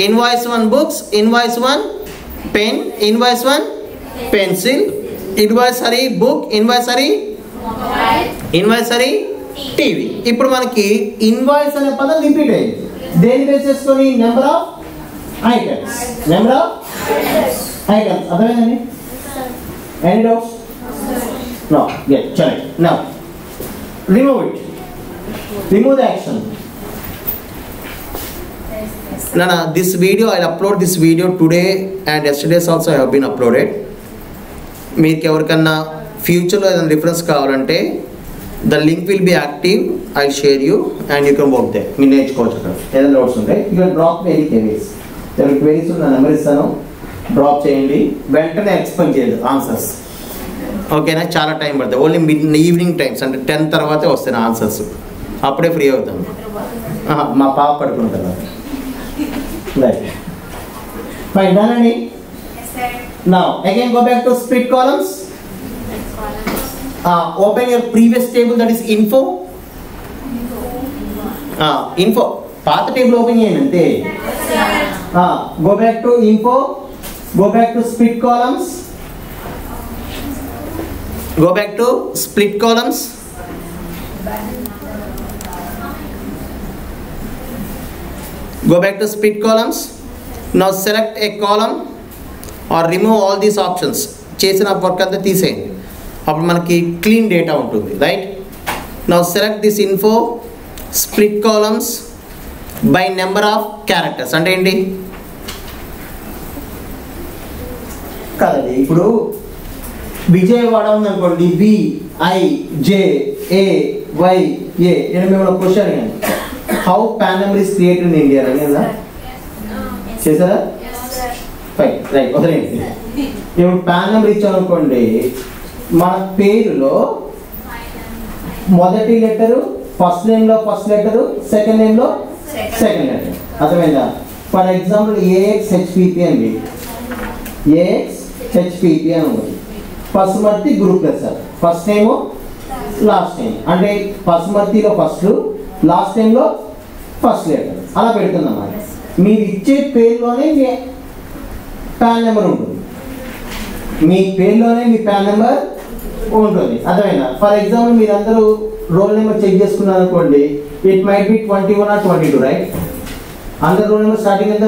Invoice 1 books, invoice 1 pen, invoice 1 pencil, invoice Hari book, invoice Hari, invoice Hari TV. ఇప్పుడు మనకి ఇన్వాయిస్ అనే పదం రిపీట్ అయింది. దేని బేస్ చేసుకొని? Number of items. Number of items. అర్థమైందండి? Any doubts? No. Yeah, check. Now remove it. Remove the action. Nana, this video I'll upload this video today and yesterday's also I have been uploaded. మీకు ఎవరికన్నా ఫ్యూచర్లో ఏదైనా reference కావాలంటే the link will be active. I'll share you and you can work there. మీరు నేర్చుకోవచ్చు. అక్కడ ఏదైనా doubts ఉంటాయి you can drop any queries. ఎవరికి queries ఉన్న నెంబర్ ఇస్తాను, డ్రాప్ చేయండి. వెంటనే ఎక్స్ప్లెయిన్ చేయలేదు ఆన్సర్స్. ఓకేనా? చాలా టైం పడుతుంది. ఓన్లీ ఈవినింగ్ టైమ్స్ అంటే 10 తర్వాతే వస్తాయి ఆన్సర్స్. అప్పుడే ఫ్రీ అవుతాం. మా పాప పడుకుంటారు. రైట్, ఫైన్, డన్ అండి. Now again go back to split columns. Open your previous table, that is info. Info పాత టేబుల్ ఓపెన్ చేయండి అంతే. Go back to info, go back to split columns. Go back to split columns. Go back to split columns. Now select a column or remove all these options. చేసిన work అంతా తీసేయండి, అప్పుడు మనకి clean data ఉంటుంది, right? Now select this info, split columns by number of characters. అంటే ఏంటి కదండి, ఇప్పుడు విజయవాడ ఉందనుకోండి, VIJAYA. నేను మిమ్మల్ని క్వశ్చన్ అడిగాను, how pan number is created in India అడిగారా? చేశారా? ఫైన్, రైట్, వదిలేండి. ఇప్పుడు పాన్ నెంబర్ ఇచ్చామనుకోండి, మన పేరులో మొదటి లెటరు ఫస్ట్ నేమ్లో ఫస్ట్ లెటరు, సెకండ్ నేమ్లో సెకండ్ లెటర్. అర్థమైందా? ఫర్ ఎగ్జాంపుల్ AXHPP అండి, AXHPP అని ఉంది. Pasumarthi Guruprasad, first name last name, అంటే పసుమర్తిలో ఫస్ట్, లాస్ట్ నేమ్లో ఫస్ట్ లెటర్, అలా పెడుతుందన్నమాట. మీరు ఇచ్చే పేరులోనే మీ పాన్ నెంబర్ ఉంటుంది, మీ పేరులోనే మీ పాన్ నెంబర్ ఉంటుంది. అర్థమైనా? ఫర్ ఎగ్జాంపుల్ మీరు అందరూ రోల్ నెంబర్ చెక్ చేసుకున్నారు అనుకోండి, it might be 21 or 22, right? అందరు రోల్ నెంబర్ స్టార్టింగ్ ఎంత?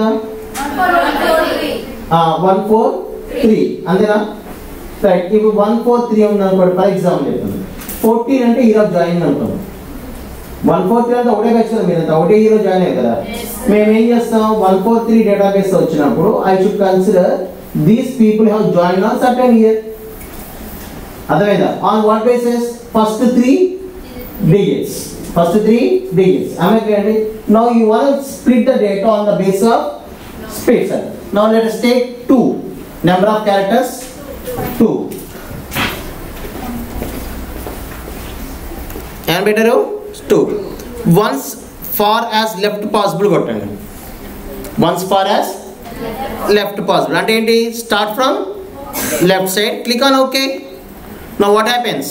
143, అంతేనా? రైట్. ఇప్పుడు 143 ఉంది అనుకోండి, ఫర్ ఎగ్జాంపుల్ చెప్తాను. 14 అంటే ఈరోజు జాయిన్ అనుకోండి. 143 అంటే ఒకటే బ్యాచ్ కదా, మీరు అంతా ఒకటే ఈరోజు జాయిన్ అయ్యారు కదా. మేము ఏం చేస్తాం, 143 డేటాబేస్ వచ్చినప్పుడు I should consider these people have join on certain year. అర్థమైందా? On what basis? First 3 digits. First 3 digits. Am I clear? Now you want to split the data on the basis of space. Now let us take 2. Number of characters 2. And better 2. Once far as left possible kottandi. Once far as left possible. Ante enti? Start from left side. Click on OK. Now what happens?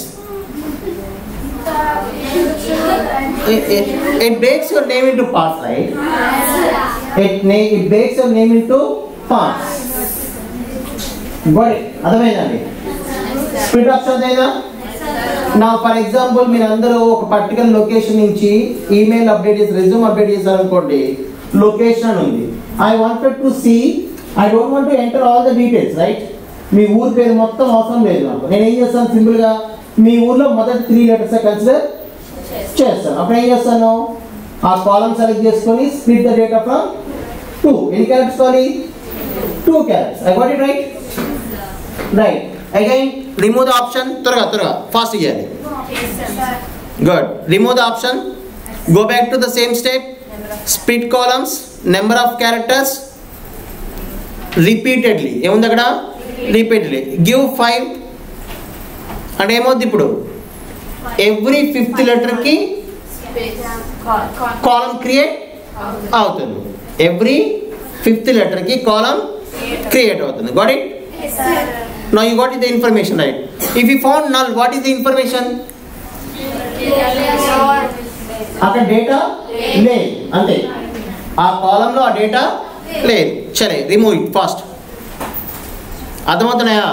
It breaks your name into parts, right? It breaks your name into parts. Got it? అర్థమైందండి? Split option అదేనా? నా for example మీరు అందరూ ఒక particular location నుంచి email update చేసి resume update చేశారు అనుకోండి, లొకేషన్ ఉంది. I wanted to see, I don't want to enter all the details, right? మీ ఊరి పేరు మొత్తం అవసరం లేదు నాకు. నేను ఏం చేస్తాను, సింపుల్ గా మీ ఊర్లో మొదటి 3 letters కన్సిడర్ చేస్తాను. అప్పుడు ఏం చేస్తాను, ఆ కాలమ్ సెలెక్ట్ చేసుకొని స్ప్లిట్ ద డేటా ఫ్రమ్ 2. ఎన్ని క్యారెక్టర్స్ కావాలి? 2 characters. I got it right? Right. Again, remove the option. త్వరగా ఫాస్ట్ చేయాలి. Good. Remove the option. Go back to the same step. Split columns, number of characters repeatedly. ఏముంది అక్కడ? Repeatedly. Give 5. అంటే ఏమవుద్ది ఇప్పుడు, every 5th letter కి column create అవుతుంది. Every 5th letter కి కాలమ్ క్రియేట్ అవుతుంది. Got it? Now you got the information, right? If you found null, what is the information? అక్కడ డేటా లేదు, అంతే. ఆ కాలమ్ లో ఆ డేటా లేదు. సరే, రిమూవ్ ఇట్ ఫాస్ట్. అర్థమవుతున్నాయా?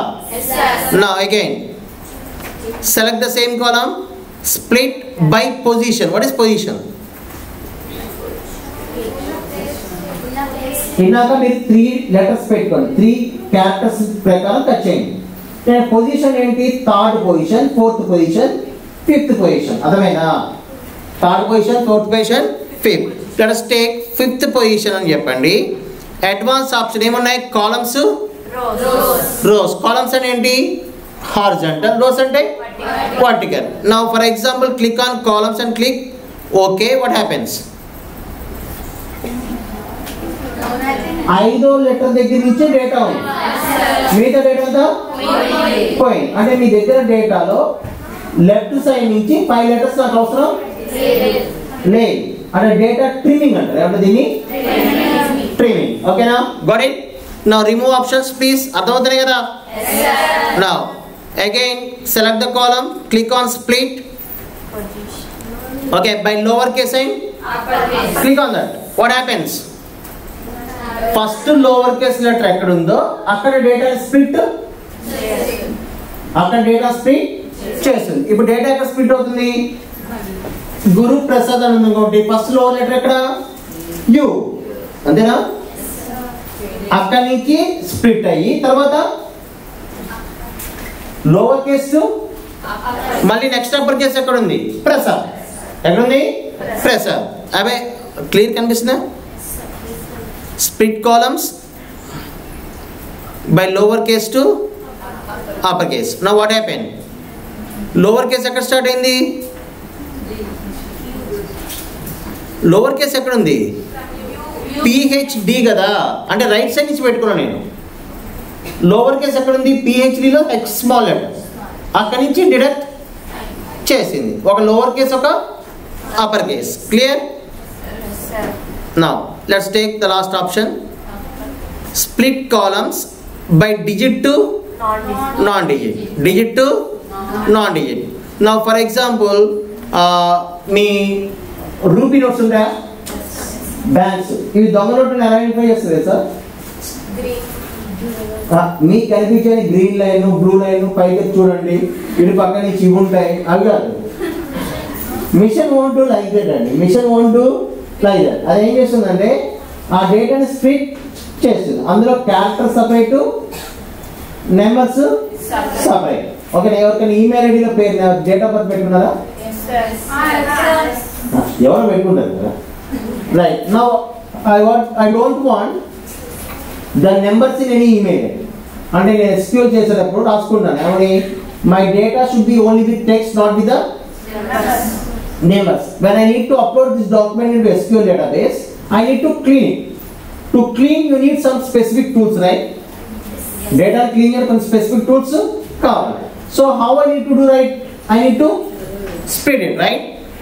Now again select the same column, split by position. What is position? ఇందాక మీరు 3 letters పెట్టుకోండి, 3 characters ప్రకారం కట్ చేయండి. పొజిషన్ ఏంటి? 3rd position, 4th position, 5th position. అర్థమైనా? 3rd position, 4th position, 5th. Let us take 5th position అని చెప్పండి. Advance option ఏమున్నాయి? Columns, rows. కాలమ్స్ అంటే ఏంటి? horizontal, rows ante vertical. Now for example, click on columns and click OK. What happens? 5వ letter దగ్గర నుంచి data ఉంది, మిగతా డేటా అంతా పోయింది. అంటే మీ దగ్గర డేటాలో లెఫ్ట్ సైడ్ నుంచి 5 letters నాకు అవసరం లేదు. అంటే డేటా ట్రిమ్మింగ్ అంటారు. అంటే దీన్ని ట్రిమ్మింగ్. ఓకేనా? Got it? Now remove options please. అర్థమవుతున్నాయి కదా? Now again select the column, click on split. Okay, by lowercase and click on that. What happens? First lowercase letter ఎక్కడ ఉందో అక్కడ డేటా స్ప్లిట్, అక్కడ డేటా స్ప్లిట్ చేస్తుంది. ఇప్పుడు data ఎక్కడ split అవుతుంది? గురు ప్రసాద్ అని ఉంది అనుకోండి, ఫస్ట్ లోవర్ లెటర్ ఎక్కడ? యు. అంతేనా? అక్కడి నుంచి స్ప్లిట్ అయ్యి తర్వాత లోవర్ కేస్ టు మళ్ళీ నెక్స్ట్ అప్పర్ కేస్ ఎక్కడ ఉంది? ప్రెసర్. ఎక్కడుంది? ప్రెసర్. అవే క్లియర్ కనిపిస్తుందా? Split columns by lower case to upper case. Now what happened? Lower case ఎక్కడ స్టార్ట్ అయింది? లోవర్ కేస్ ఎక్కడ ఉంది? PHD కదా, అంటే రైట్ సైడ్ నుంచి పెట్టుకున్నాను నేను. లోవర్ కేస్ ఎక్కడ ఉంది? PHDలో H స్మాల్ లెటర్. అక్కడి నుంచి డిడక్ట్ చేసింది. ఒక లోవర్ కేస్, ఒక upper case. Clear? Now let's take the last option. Split columns by digit to non-digit. Digit to non-digit. Now for example, me rupee notes ఉంటాయా? Banks. ఇవి దొంగ నోట్లను ఎలా ఐడెంటిఫై చేస్తుంది సార్? మీకు కనిపించే గ్రీన్ లైన్, బ్లూ లైన్ పైకి చూడండి, ఇటు పక్క నుంచి ఇవి ఉంటాయి. అవి కాదు. Machine won't do like that అండి. Machine won't do like that. అది ఏం చేస్తుందంటే ఆ డేటాని స్ప్లిట్ చేస్తుంది. అందులో character separate, numbers separate. Okay. ఎవరికైనా ఈమెయిల్ ఐడిలో పేరు డేట్ ఆఫ్ బర్త్ పెట్టుకున్నారా? ఎవరు పెట్టుకుంటారు కదా. Right. Now I don't want the numbers in any email. అంటే నేను ఎస్క్యూఎల్ చేసేటప్పుడు రాసుకుంటాను ఏమని? My data should be only with text, not with the numbers. When I need to upload this document into SQL database, I need to clean it. To clean you need some specific tools, right? Data cleaner some specific tools cover. So how I need to do that? I need to split it, right?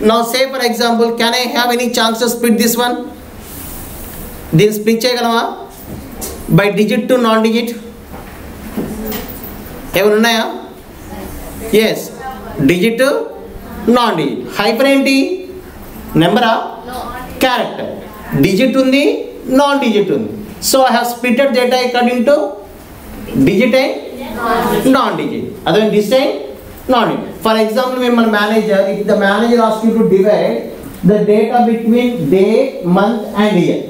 Now say for example, can I have any chance to split this one? This split cheyagalama by digit to non-digit. Ever unnaya? Yes. Digit to non-digit. Hyphen enti? Number a character. Digit undi, non-digit undi. So I have splitted data according to digit and non-digit. Other this time, non-digit. For example, when my manager, if the manager asks you to divide the data between day, month and year.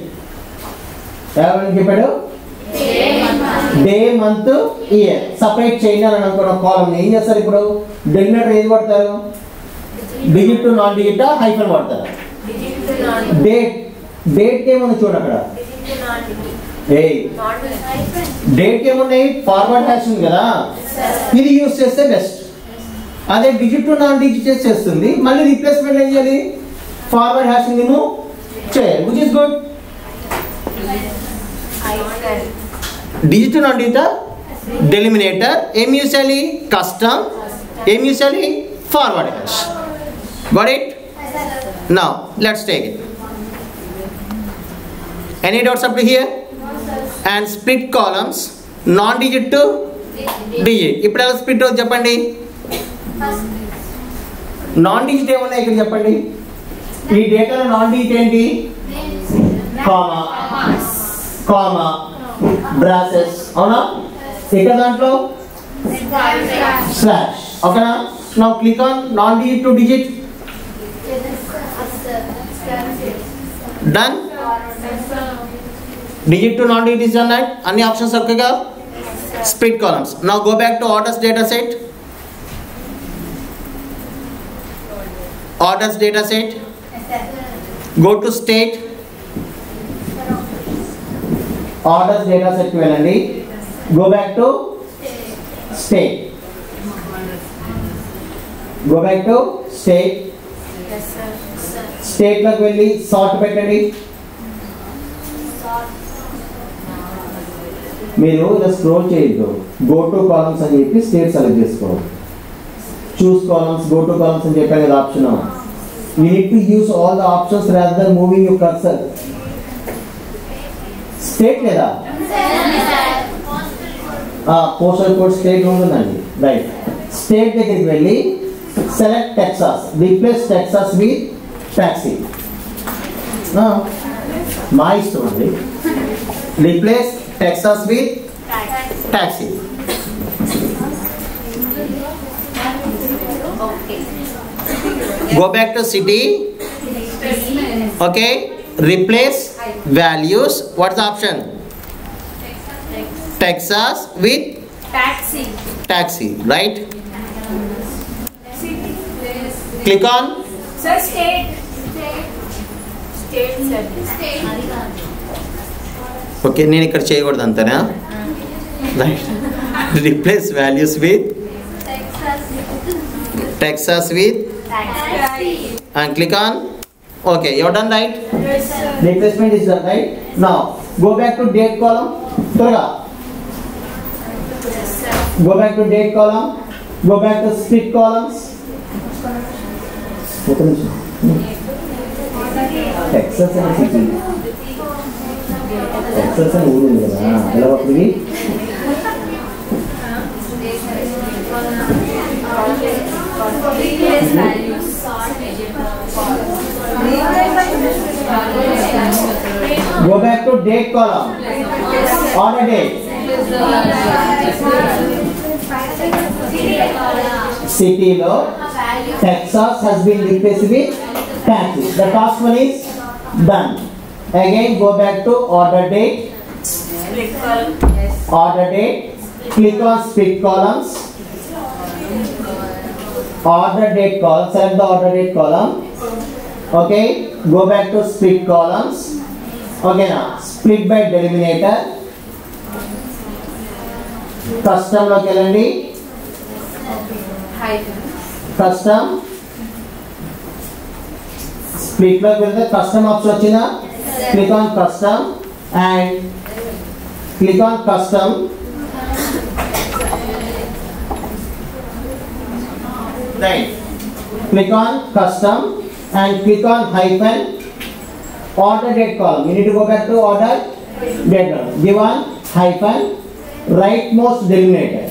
Day, month, year. Separate chain and another column. ఏం చేస్తారు ఇప్పుడు? డెలిమినేటర్ ఏది వాడతారు? Digit to non-digit hyphen వాడతారు. Date. Date ఏమన్నా చూడ అక్కడ. Date ఏమున్నాయి? ఫార్వర్డ్ హ్యాష్ ఉంది కదా, ఇది యూజ్ చేస్తే బెస్ట్. అదే డిజిట్ టు నాన్ డిజిట్ చేస్తుంది. మళ్ళీ రీప్లేస్మెంట్ ఏం చేయాలి? ఫార్వర్డ్ హ్యాష్ రిమూవ్ చేయాలి, which is good. Digit to non digit delimiter ఏం యూజ్ చేయాలి? కస్టమ్. ఏం యూజ్ చేయాలి? Forward hash. Got it? Now let's take it. Any doubts up to here? And split columns non-digit to digit. ఇప్పుడు ఎలా split అవుతుంది చెప్పండి? Non digit ఏమున్నాయి ఇక్కడ చెప్పండి? ఈ డేటాలో నాన్ డిజిట్ ఏంటి? Comma, comma, braces. అవునా? ఇక్కడ దాంట్లో స్లాష్. ఓకేనా? Now click on non digit to digit. Done. Digit to non-digit is done, right? Any options okay? Split columns. Now go back to orders data set. Orders data set. Go to state. Orders data set కి వెళ్ళండి. Go back to state. Go back to state. State లోకి వెళ్ళి sort పెట్టండి. మీరు scroll చేయొద్దు. Go to columns అని చెప్పి state select చేసుకోవాలి. చూస్ కాలమ్స్, గో టు కాలమ్స్ అని చెప్పాను కదా option. You need to use all the options rather than moving your cursor. State లేదా? పోస్టల్ కోడ్ స్టేట్ ఉంటుందండి. రైట్. స్టేట్ దగ్గరికి వెళ్ళి select Texas. Replace Texas with taxi. మా ఇష్టం అండి. Replace Texas with taxi. Go back to city. Okay. Replace values. What's the option? Texas with Taxi. taxi, right? Click on Sir, state. State service. okay, నేను ఇక్కడ చేయకూడదు అంతేనా, right. Replace values with Texas with Taxi. and click on okay, you're done, right? Yes, sir. Replacement is done, right? Now go back to date column. త్వరగా Yes, sir. go back to date column, go back to split columns. ఒక నిమిషం. Texas and city. Texas and ఊరు ఉంది కదా, ఎలా వస్తుంది? Go back to date column. Order date. City lo Texas has been replaced with taxi. The task one is done. Again go back to order date. Order date. Click on split columns. Order date column. Select the order date column. Okay. Go back to split columns. Okay, now split by delimiter. Custom loki velandi. Custom split loki velte custom option vachina. Click on custom and click on custom. Right. Click on custom and click on hyphen. Order date column. You need to go back to order date column. Give on hyphen rightmost delimiter.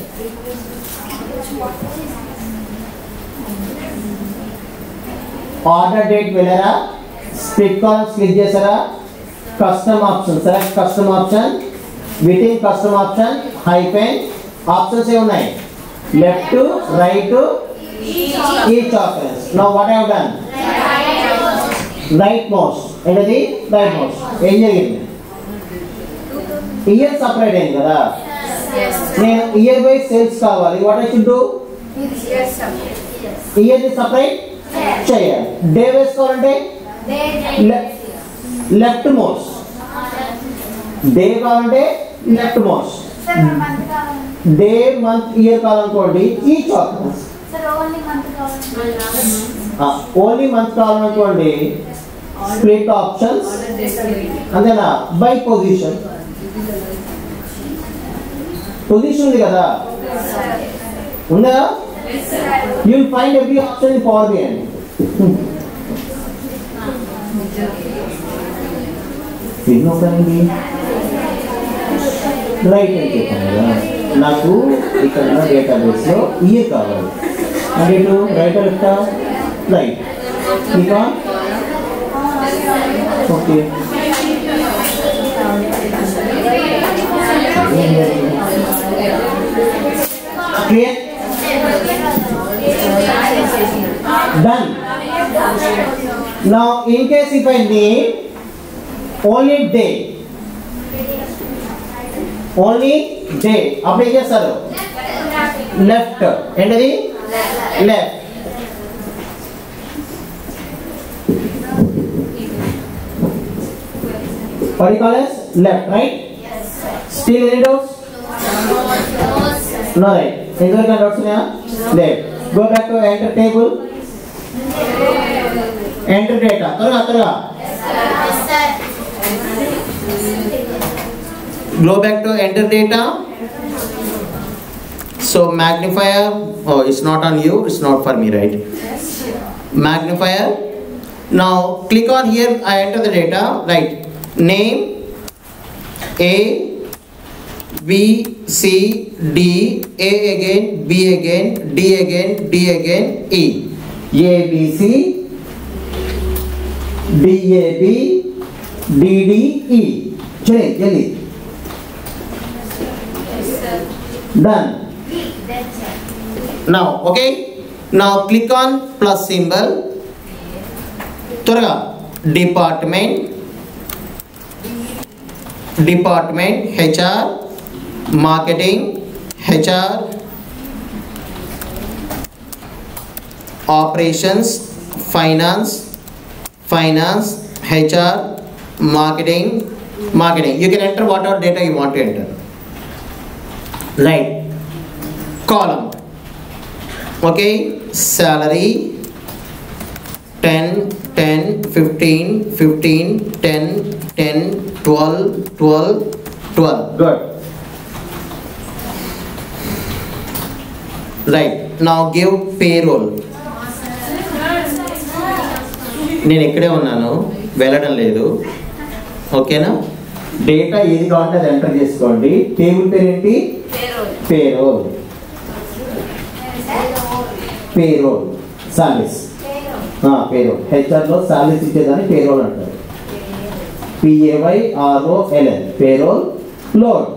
Order date velera split columns click chesara. Custom option, select custom option. Within custom option hyphen options ఏ ఉన్నాయి, left to right to each option. Now what I have done, rightmost ఏంటది rightmost. ఏం జరిగింది, year separate అయింది కదా, నేను year by sales కావాలి. What I should do, year ని separate చేయాలి. డే వేసుకోవాలంటే లెఫ్ట్ మోస్ట్, డే కావాలంటే left most. Day month year కావాలనుకోండి ఈచ్ ఆప్షన్. ఓన్లీ మంత్ కావాలనుకోండి స్ప్లిట్ ఆప్షన్స్, అంతేనా, బై పొజిషన్. పొజిషన్ ఉంది కదా, ఉందా? You will find every option in power BI. ఎన్నోకండి రైట్ అని చెప్పాను కదా, నాకు ఇక్కడ ఉన్న డేటాబేస్ లో ఇయర్ కావాలి అంటే ఇటు రైట్ లెఫ్ట్ రైట్. ఇంకా okay, clear, done. Now in case if I need only day, అప్పుడు ఏం చేస్తారు, లెఫ్ట్ ఏంటది left. What do you call as left, right? Yes, sir. Still any doubts? No, right. Any doubts now? There. Go back to enter table. Enter data. Tora. Yes, sir. Go back to enter data. So magnifier. Oh, it's not on you. It's not for me, right? Yes, sir. Magnifier. Now click on here. I enter the data. Right. Name A, B, C, D, A again, B again, D again, D again, E. A, B, C, D, A, B, D, D, E. Jelly. Done. Now, okay. Now click on plus symbol. Tora. Department. department, HR, marketing, HR, operations, finance, HR, marketing. You can enter whatever data you want to enter. Right. Column. Okay. Salary 10, 15, 10, 12. Good. Right. Now give payroll. నేను ఇక్కడే ఉన్నాను, వెళ్ళడం లేదు. ఓకేనా? Data ఏది కావాలంటే అది enter చేసుకోండి. టేబుల్ పేరు ఏంటి? పేరోల్. సాలీస్. పేరోల్. హెచ్ఆర్లో సాలీస్ ఇచ్చేదాన్ని పేరోల్ అంటారు. PAYROLL. పేరోల్. లోడ్.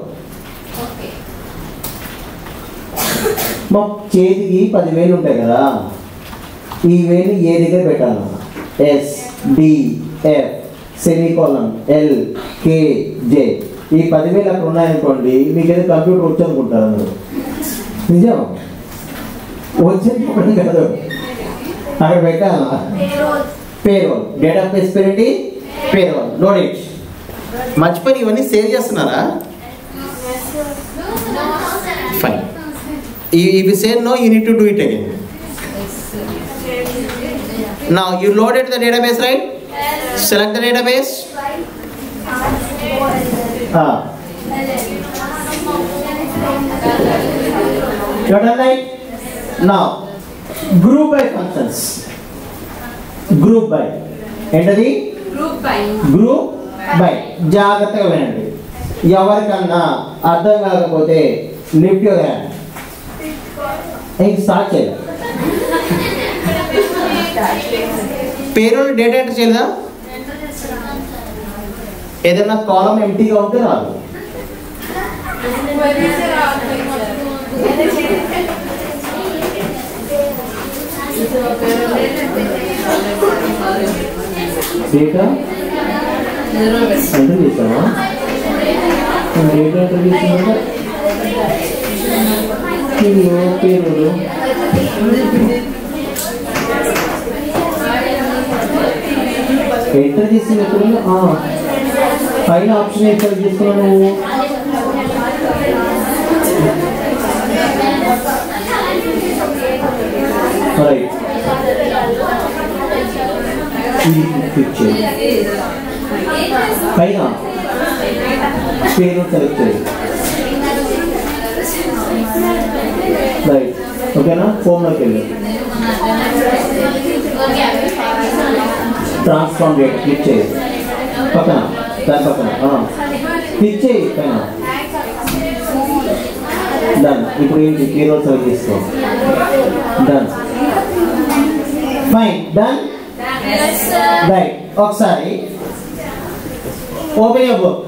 మా చేతికి 10,000 ఉంటాయి కదా, ఈ వేలు ఏ దగ్గర పెట్టాలి? SDF semicolon LKJ. ఈ 10,000 అక్కడ ఉన్నాయనుకోండి, మీకు ఏదో కంప్యూటర్ వచ్చి అనుకుంటారు మీరు. నిజం వచ్చేది కాదు, అక్కడ పెట్టాలా? పేరోల్. డేట్ ఆఫ్ బర్త్ పేరేంటి? పేరోల్. Note it. మర్చిపోయి ఇవన్నీ సేవ్ చేస్తున్నారా? Fine. If you say no, you need to do it again. Now you loaded the database, right? Yes. Select the database. You done right? Now group by functions. Group by. Enter the group by. జాగ్రత్తగా వినండి. ఎవరికన్నా అర్థం కాకపోతే lift your hand. Start చేయాలి. Payroll data enter చేయలేదా? ఏదైనా కాలం ఎంటీగా ఉంటే రాదు. డేటా ఎంటర్ చేసామా? డేటా ఎంటర్ చేసినాక పేరోలు ఎంటర్ చేసినప్పుడు పైన ఆప్షన్ ఎంటర్ చేసుకున్నాను. రైట్. పైన పేరు సెలెక్ట్ చేయండి. రైట్. ఓకేనా? ఫోన్లోకి వెళ్ళి ట్రాన్స్ఫార్మ్ డేట్ క్లిక్ చేయి. పక్కన దాని పక్కన క్లిక్ చేయి పైన. డన్. ఇప్పుడు ఏంటి? పేరోల్ సెలెక్ట్ చేసుకో. డన్. ఫైన్. డన్. రైట్. ఒకసారి open your book.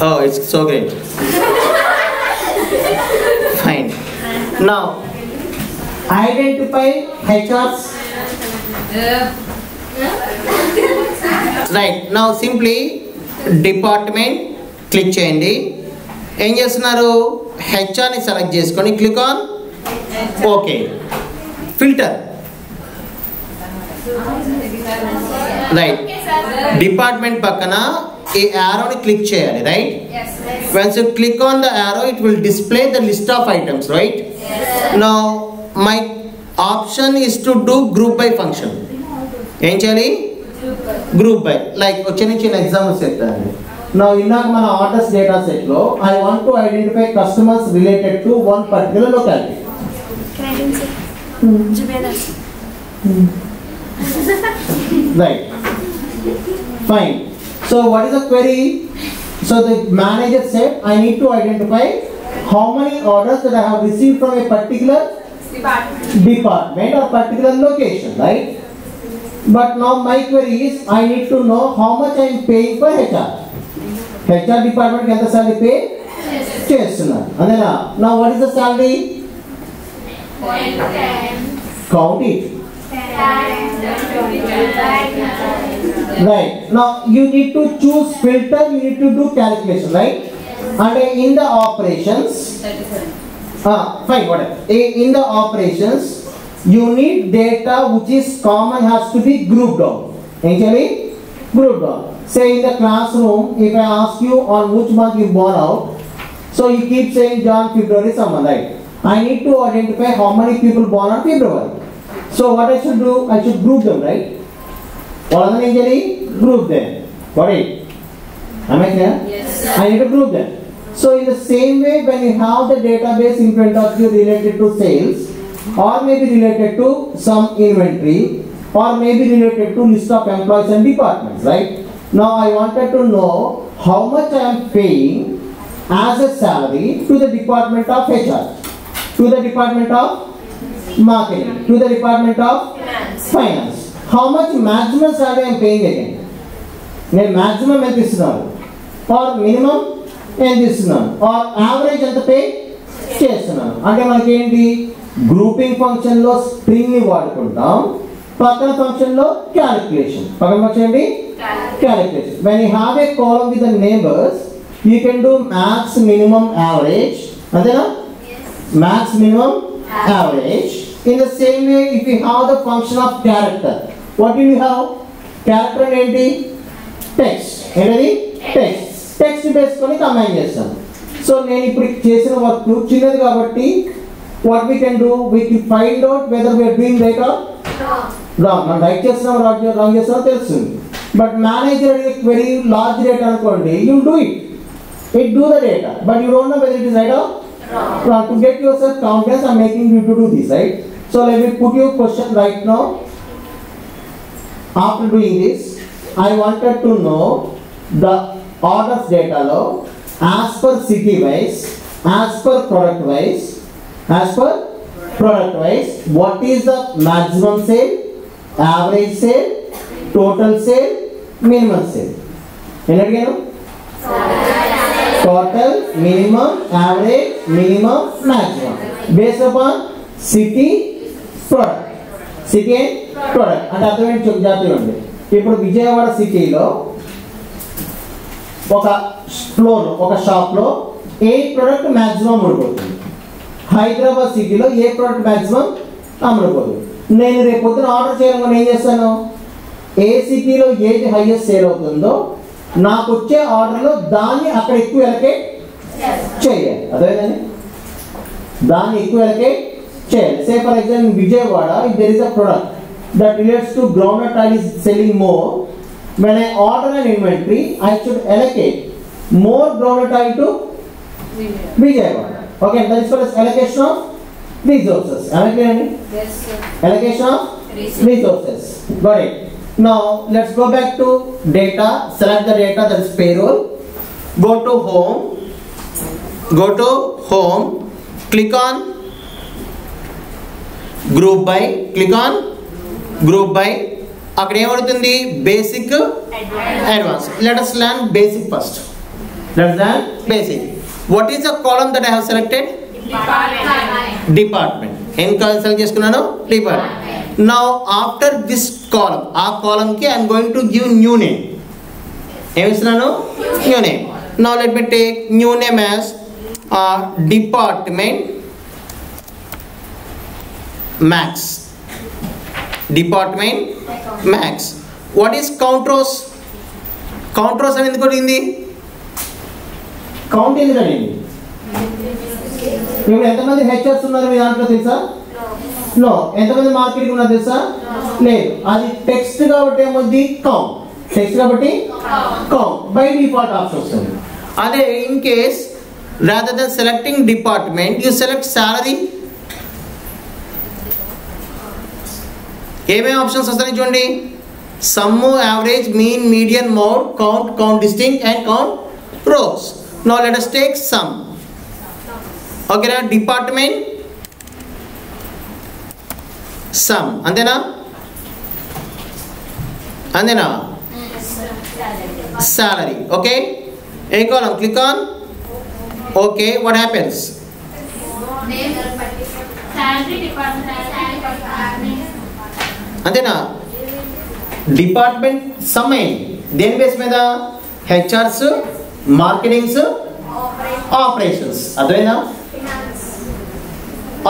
Oh, it's so great. Fine. Now, identify HRs. Right. Now, simply department click చేయండి. ఏం చేస్తున్నారు? HR ని సెలెక్ట్ చేసుకొని click on okay. Filter. Right. Department పక్కన ఈ arrow ni click cheyali, right? Yes. Once you click on the arrow, it will display the list of items, right? Yes. Now my option is to do group by function. Em cheyali? Group by. Like ocheni example chettanu. Now innaka mana orders data set lo I want to identify customers related to one particular locality. Right. Fine. So what is the query? So the manager said I need to identify how many orders that I have received from a particular department or particular location, right? But now my query is I need to know how much I am paying for HR. HR department can the salary pay? Yes. Now what is the salary? 10. Count it. 10. Right. Now you need to choose filter, you need to do calculation, right? And in the operations, fine, whatever. In the operations, you need data which is common has to be grouped down. Actually, grouped down. Say in the classroom, if I ask you on which month you born out, so you keep saying Jan, February, someone, right? I need to identify how many people born on February. So what I should do? I should group them, right? What are the group them? Got it? Am I clear? Yes, sir. I need to group them. So in the same way, when you have the database in front of you related to sales, or maybe related to some inventory, or maybe related to list of employees and departments, right? Now I wanted to know how much I am paying as a salary to the department of HR, to the department of marketing, to the department of finance. How much maximum salary I am paying again? Maximum ఎంత ఇస్తున్నాను, or minimum ఎంత ఇస్తున్నాను, or average ఎంత pay చేస్తున్నాను. అంటే మనకి ఏంటి, grouping function లో స్ట్రింగ్ ని వాడుకుంటాం, పక్కన ఫంక్షన్ లో క్యాలిక్యులేషన్. పక్కన ఫంక్షన్ ఏంటి, calculation. When you have a column with the neighbors, you can do max, minimum, average. అంతేనా? Max, minimum, average. In the same way, if you have the function of character, what do you have? Character ఏంటి, text. ఏంటది, text. Text బేసుకొని combine చేస్తాం. So నేను ఇప్పుడు చేసిన work చిన్నది కాబట్టి what we can do, we can find out whether we are doing right or wrong. మనం right చేస్తున్నాం, రాంగ్ చేస్తున్నాం తెలుస్తుంది. But manager very large data అనుకోండి, you do it. It do the data, but you don't know whether it is right or wrong. To get yourself confidence, I'm making you to do this, right? So let me put your question right now. After doing this, I wanted to know the orders data law as per city wise, as per product wise, as per product wise, what is the maximum sale, average sale, total sale, minimum sale. Again, total, minimum, average, minimum, maximum, based upon city, product. City and product అంటే అర్థమైంది జాతీయ ఉంది. ఇప్పుడు విజయవాడ సిటీలో ఒక floor, ఒక షాప్లో ఏ product maximum అమ్ముడుపోతుంది, హైదరాబాద్ సిటీలో ఏ ప్రోడక్ట్ మ్యాక్సిమం అమ్ముడుపోతుంది. నేను రేపు పొద్దున ఆర్డర్ చేయాలని ఏం చేస్తాను, ఏ సిటీలో ఏది హైయెస్ట్ సేల్ అవుతుందో నాకు వచ్చే ఆర్డర్లో దాన్ని అక్కడ ఎక్కువ ఎలకేట్ చేయాలి. అదేనండి, దాన్ని ఎక్కువ ఎలకేట్ చేయాలి. Say for example in Vijayawada, if there is a product that relates to groundnut oil is selling more, when I order an inventory, I should allocate more groundnut oil to Vijayawada. Okay, that is called as allocation of resources. Am I clear? Yes, sir. Allocation of resources. Got it. Now let's go back to data. Select the data, that is payroll. Go to home. Go to home. Click on group by, click on group by. అక్కడ ఏమవుతుంది, basic, advance. Let us learn basic first. Let's learn basic. What is the column that I have selected? Department. ఏం కాలం select చేసుకున్నాను, department. Now after this column, ఆ column కి I'm going to give new name. ఏమి ఇస్తున్నాను, new name. Now let me take new name as department max. Department max. What is count rows? Count rows అనేది ఎందుకు అడిగింది, count ఎందుకు అడిగింది? ఇప్పుడు ఎంతమంది హెచ్ఆర్స్ ఉన్నారు మీ దాంట్లో తెలుసా? నో. ఎంతమంది మార్కెటింగ్ ఉన్నారు తెలుసా? లేదు. అది టెక్స్ట్ కాబట్టి ఏమవుతుంది, కౌంట్. టెక్స్ట్ కాబట్టి కౌంట్ బై డిఫాల్ట్ ఆప్షన్ వస్తుంది. అదే in case rather than selecting department, you select salary. ఏమేమి ఆప్షన్స్ వస్తాయి చూడండి, sum, average, mean, median, mode, count, count distinct and count rows. Now let us take sum. ఓకేనా, department sum, అంతేనా, అంతేనా, salary. Okay, ఏ column, click on okay. What happens, అంతేనా? Department sum అయింది దేని బేస్ మీద? HRs, marketings, operations. అర్థమైందా?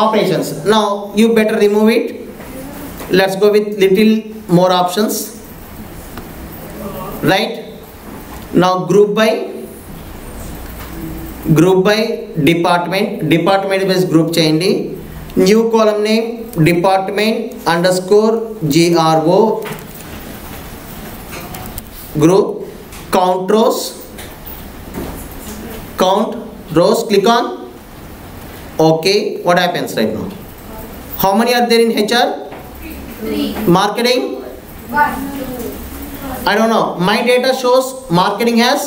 Operations. Now you better remove it. Let's go with little more options, right? Now group by department based group cheyandi. New column name department underscore GRO group. Count rows, click on okay. What happens right now? How many are there in HR? 3. Marketing? 1. I don't know. My data shows marketing has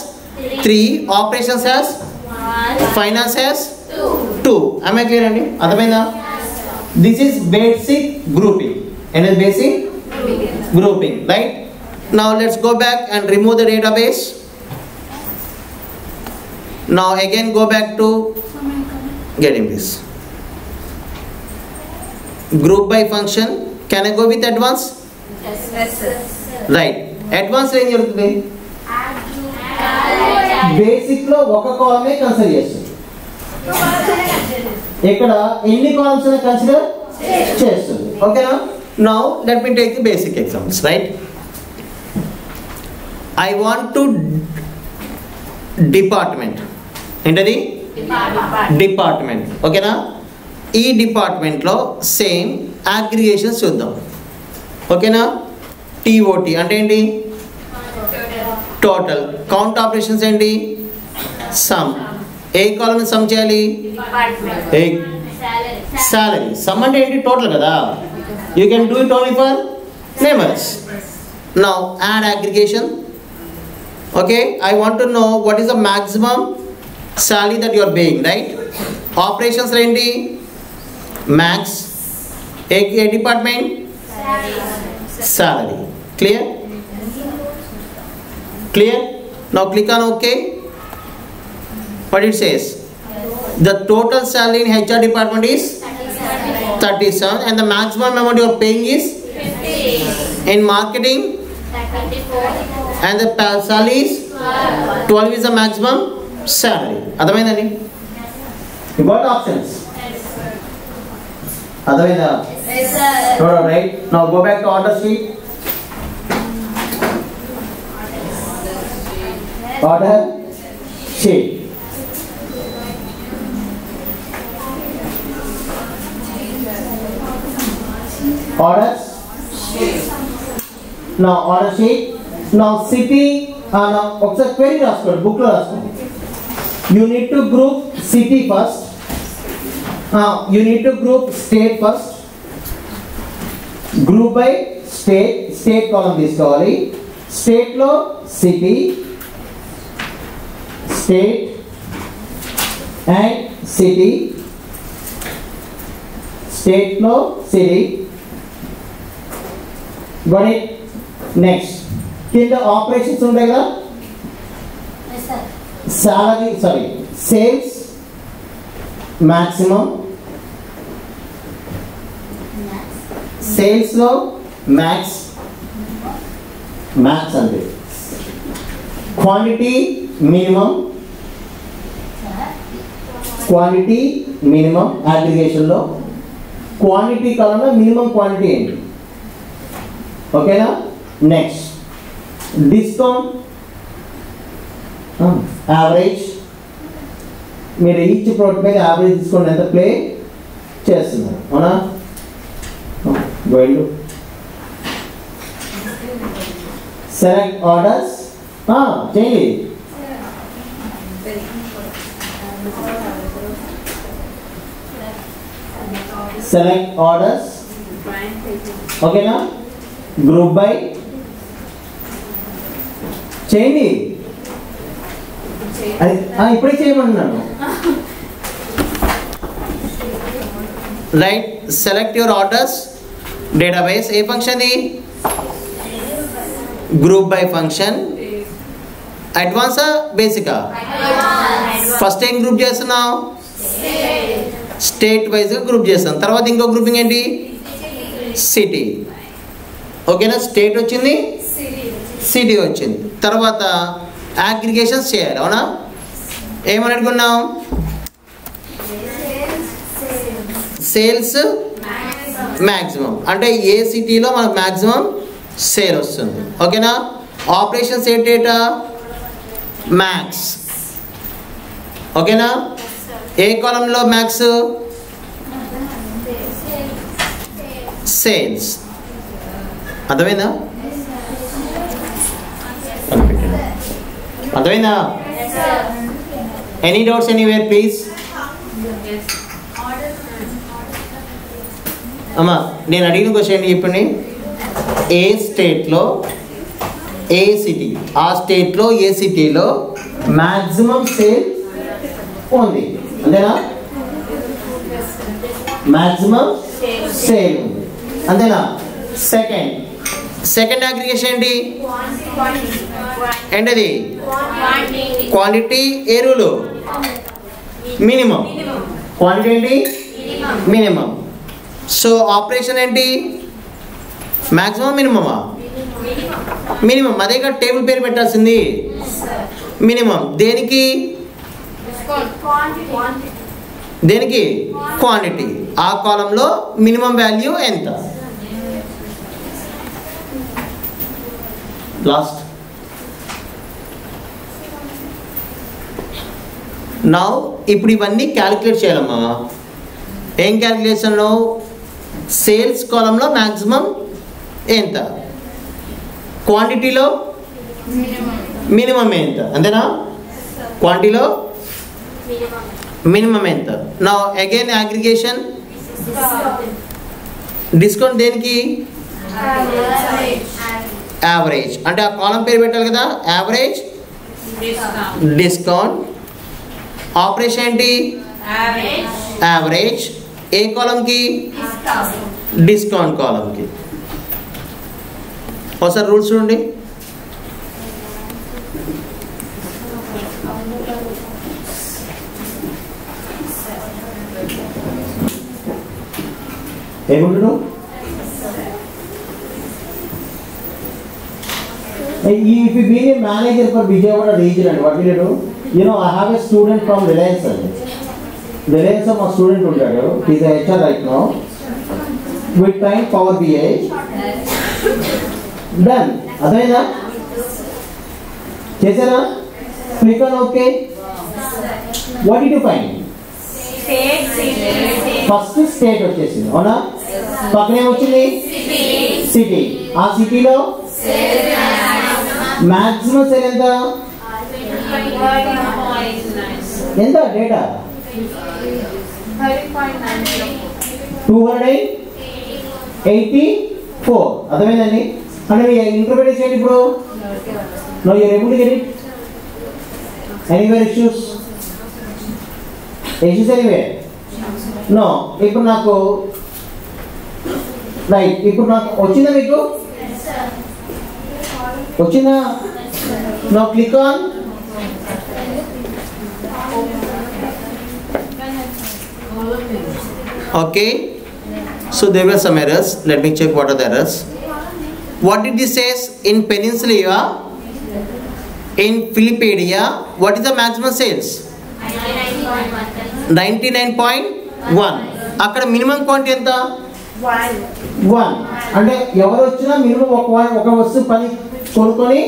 3, operations has 1. finance has 2. Am I clear andi? Adhamaina? This is basic grouping. And is basic grouping, right? Now let's go back and remove the database. Now again go back to getting this group by function. Can I go with advanced? Yes, sir. Right. Advanced ఏం జరుగుతుంది? Basic లో ఒక కాలమే consider చేస్తుంది. ఇక్కడ ఎన్ని columns consider చేస్తుంది? ఓకేనా? Now let me take the basic examples, right? I want to department. ఏంటది? డిపార్ట్మెంట్. ఓకేనా? ఈ డిపార్ట్మెంట్లో సేమ్ అగ్రిగేషన్స్ చూద్దాం. ఓకేనా? TOT అంటే ఏంటి? టోటల్. కౌంట్ ఆపరేషన్స్ ఏంటి? సమ్. ఏ కాలమ్ సమ్ చేయాలి? సాలరీ. సమ్ అంటే ఏంటి? టోటల్ కదా. You can do it only for numbers. Now add aggregation. Okay, I want to know what is the maximum salary that you are paying, right? Operations ఏంటి? Max. ఏ department? Salary. Clear? Now click on OK. What it says? The total salary in HR department is 37 and the maximum amount you are paying is 50. in marketing 34. and the salary is 12 is the maximum salary. అర్థమైందండి? You got options. అర్థమైందా? Yes, sir. Right. Now go back to order sheet. Order sheet. Orders. Now order sheet. Now city. Now ఒకసారి query రాసుకోండి, book లో రాసుకోండి. You need to group city first. You need to group state first. Group by state column తీసుకోవాలి. State లో city, state and city. State లో city. Got it? Next. కింద operations ఉంటాయి కదా. Yes, sir. Sales maximum. Sales లో max అంటే quantity minimum aggregation లో quantity కాలంలో మినిమం క్వాంటిటీ ఏంటి? ఓకేనా? Next discount average. మీరు ఈచ్ ప్రోడక్ట్ మీద యావరేజ్ డిస్కౌంట్ ఎంత ప్లే చేస్తున్నారు? అవునా? Going to select orders. Change it. Select orders. Okay na? Group by. Change it. ఇప్పుడే చేయమన్నాను. Right. Select your orders. Database. ఏ ఫంక్షన్ ఇది? Group by function. అడ్వాన్సా బేసికా? ఫస్ట్ ఏం గ్రూప్ చేస్తున్నావు? స్టేట్ వైజ్గా గ్రూప్ చేస్తాం. తర్వాత ఇంకో గ్రూపింగ్ ఏంటి? సిటీ. ఓకేనా, స్టేట్ వచ్చింది, సిటీ వచ్చింది. తర్వాత అగ్రిగేషన్స్ చేయాలి, అవునా? ఏమని అనుకున్నాం? సేల్స్ మ్యాక్సిమం అంటే ఏ సిటీలో మనకు మ్యాక్సిమం సేల్ వస్తుంది. ఓకేనా, ఆపరేషన్స్ ఏ డేటా మ్యాక్స్. ఓకేనా, ఏ కాలంలో మ్యాక్స్? సేల్స్. అర్థమైందా? అర్థమైందా? Any doubts anywhere please? అమ్మా నేను అడిగిన క్వశ్చన్ చెప్పండి. ఏ స్టేట్లో ఏ సిటీ, ఆ స్టేట్లో ఏ సిటీలో మ్యాక్సిమం సేల్ ఉంది, అంతేనా? మ్యాక్సిమం సేల్ ఉంది, అంతేనా? సెకండ్ అగ్రిగేషన్ ఏంటి? ఏంటది? క్వాంటిటీ. ఏ రూలు? మినిమం. క్వాంటిటీ ఏంటి? మినిమం. సో ఆపరేషన్ ఏంటి? మ్యాక్సిమం మినిమమా? మినిమం. అదే కదా టేబుల్ పేరు పెట్టాల్సింది, మినిమం. దేనికి? దేనికి? క్వాంటిటీ. ఆ కాలంలో మినిమం వాల్యూ ఎంత? లాస్ట్. నౌ ఇప్పుడు ఇవన్నీ క్యాలిక్యులేట్ చేయాలమ్మా. ఏం క్యాలిక్యులేషన్? సేల్స్ కాలంలో మ్యాక్సిమం ఎంత, క్వాంటిటీలో మినిమం ఎంత, అంతేనా? క్వాంటిటీలో మినిమం ఎంత. Now again aggregation. డిస్కౌంట్ దేనికి? యావరేజ్. అంటే ఆ కాలం పేరు పెట్టాలి కదా, యావరేజ్ డిస్కౌంట్. ఆపరేషన్ ఏంటి? యావరేజ్. ఏ కాలంకి? డిస్కౌంట్ కాలంకి. ఒకసారి రూల్స్ చూడండి. ఏమంటున్నావు? If you being a manager for Vijayawada region, and what will you do? You know, I have a student from Reliance. Reliance of a student ఉంటాడు. He is a HR right now. With time Power BI. Done. అదేనా? చేసారా? Click on OK. What did you find? First state వచ్చేసింది, అవునా? పక్కనే వచ్చింది city. ఆ సిటీలో maximum sale ఎంత? ఎంత డేటా? 284. అర్థమైందండి? అంటే మీ ఇంటర్ప్రిట్ చేయండి ఇప్పుడు. No you are able to get it? Anywhere issues? Issues anywhere? No. ఇప్పుడు నాకు రైట్, ఇప్పుడు నాకు వచ్చిందా? మీకు వచ్చిందా? No click on. Okay, so there were some errors. Let me check what are the errors. What did this says in Peninsula? In Philippedia, what is the maximum sales? 99.1. అక్కడ minimum quantity ఎంత? 1. అంటే ఎవరు వచ్చినా minimum ఒక వస్తువు పని కొనుక్కొని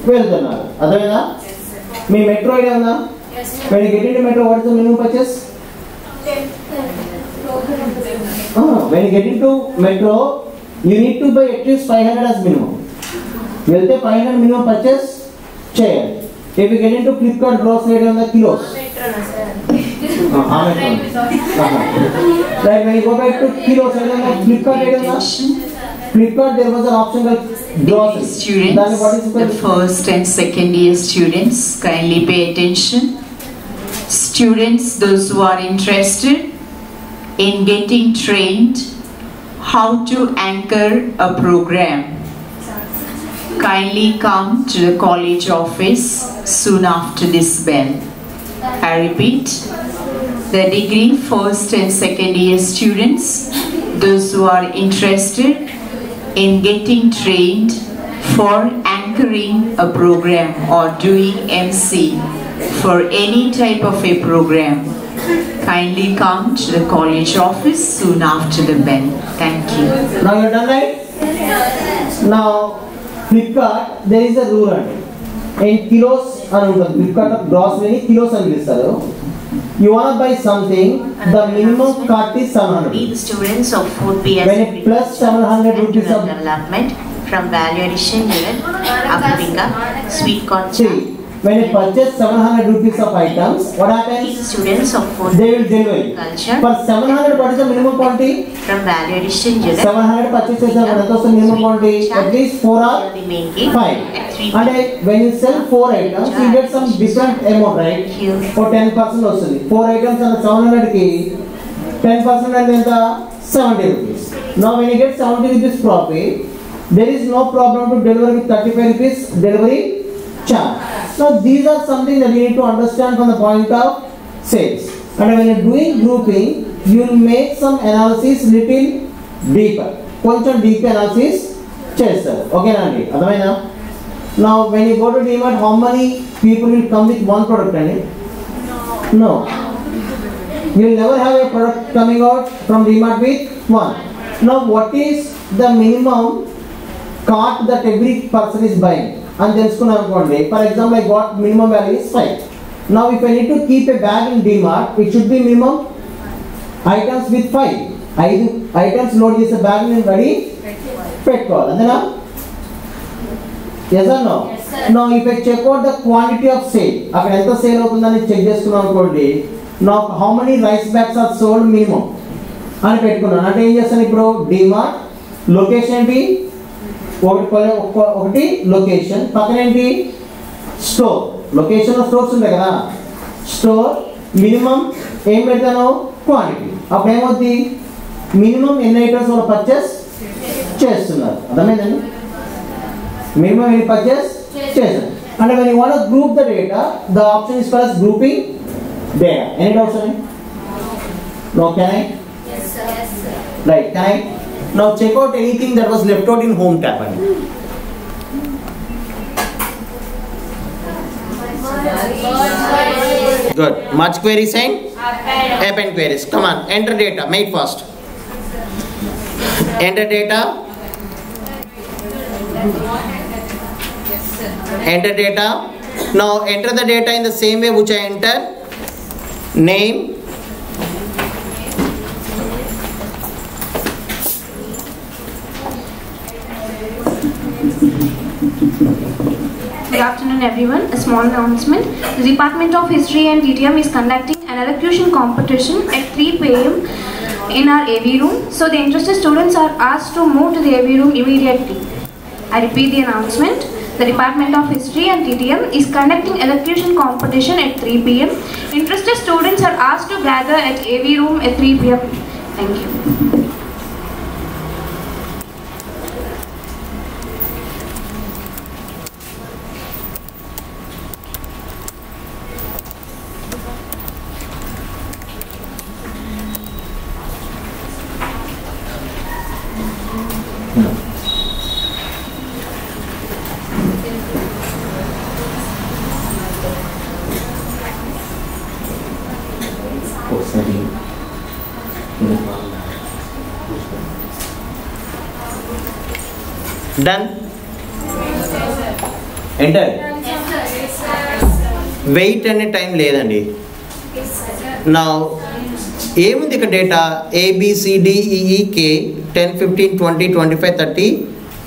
వెళ్తున్నారు. అదేనా? మీ మెట్రో ఐడియా ఉందా? when you get into metro, what is the minimum purchase? When you get into metro, you need to buy at least 500 as minimum. వెళ్తే 500 minimum purchase చేయాలి. If you get into Flipkart grocery on the kilos. Right, when you go back to kilos, Flipkart Flipkart, there was an option like grocery. Students, the first and second year students, kindly pay attention. Students, those who are interested in getting trained how to anchor a program, kindly come to the college office soon after this bell. I repeat, the degree first and second year students, those who are interested in getting trained for anchoring a program or doing MC for any type of a program, kindly come to the college office soon after the bell. Thank you. Now you're done, right? Now, Flipkart, there is a rule in kilos and Flipkart grocery kilos and you want to buy something, the minimum cart is 700. The students of 4 PS when it plus 700 rupees of development from value addition unit, Africa, sweet corn. See, when it purchase 700 rupees of items, what happens? The students of 4 They will deliver. culture For 700, what is the minimum quantity? from value addition unit. 700 purchases are what is the minimum quantity? At least 4 or The main gate 5. at 3 And when you sell 4 items, you get some different amount, right? For 10% also. 4 items and 700 ki, 10% and then 70 rupees. Now when you get 70 rupees profit, there is no problem to deliver with 35 rupees delivery charge. Now these are something that you need to understand from the point of sales. And when you are doing grouping, you will make some analysis little deeper. కొంచెం deep analysis చేస్తారు. Okay Nandi? అర్థమైనా? Now when you go to DMart, how many people will come with one product? No. You will never have a product coming out from DMart with one. Now what is the minimum cart that every person is buying? And తెలుసుకున్నాం అనుకోండి. For example, I got minimum value is 5. Now if I need to keep a bag in DMart, it should be minimum items with 5. 5 items load చేసే bag నేను ready పెట్టుకోవాలి. అంతేనా? Yes or no? Yes, sir. Now if I check out the quantity of sale, అక్కడ ఎంత sale అవుతుందని check చేసుకున్నాం అనుకోండి. Now how many rice bags are sold minimum అని పెట్టుకున్నాను. అంటే ఏం చేస్తాను ఇప్పుడు? DMart లొకేషన్ ఏంటి? ఒకటి లొకేషన్, పక్కన ఏంటి? స్టోర్. లొకేషన్ లో స్టోర్స్ ఉంటాయి కదా. స్టోర్ మినిమం ఏం పెడతాను? క్వాంటిటీ. అప్పుడు ఏమవుద్ది? మినిమం ఎన్ని ఐటమ్స్ వాళ్ళు పర్చేస్ చేస్తున్నారు. అర్థమైందండి? మినిమం ఎన్ని పర్చేస్ చేస్తారు. అంటే when you want to group the data, the option is called as grouping data. Any doubts on it? No, can I? Yes, sir. Yes, sir. Right, can I? Now check out anything that was left out in home tab. Good. Much queries and append queries. Come on, enter data. Make fast. Enter data. Enter data. Now enter the data in the same way which I enter. Name. Good afternoon everyone. A small announcement. The Department of History and DTM is conducting an elocution competition at 3 p.m. in our AV room. So the interested students are asked to move to the AV room immediately. I repeat the announcement. The Department of History and DTM is conducting elocution competition at 3 p.m. Interested students are asked to gather at AV room at 3 p.m. Thank you. Done? Enter. Wait అనే time లేదండి. Now ఏముంది ఇక్కడ data? ABCDEEK 10 15 20 25 30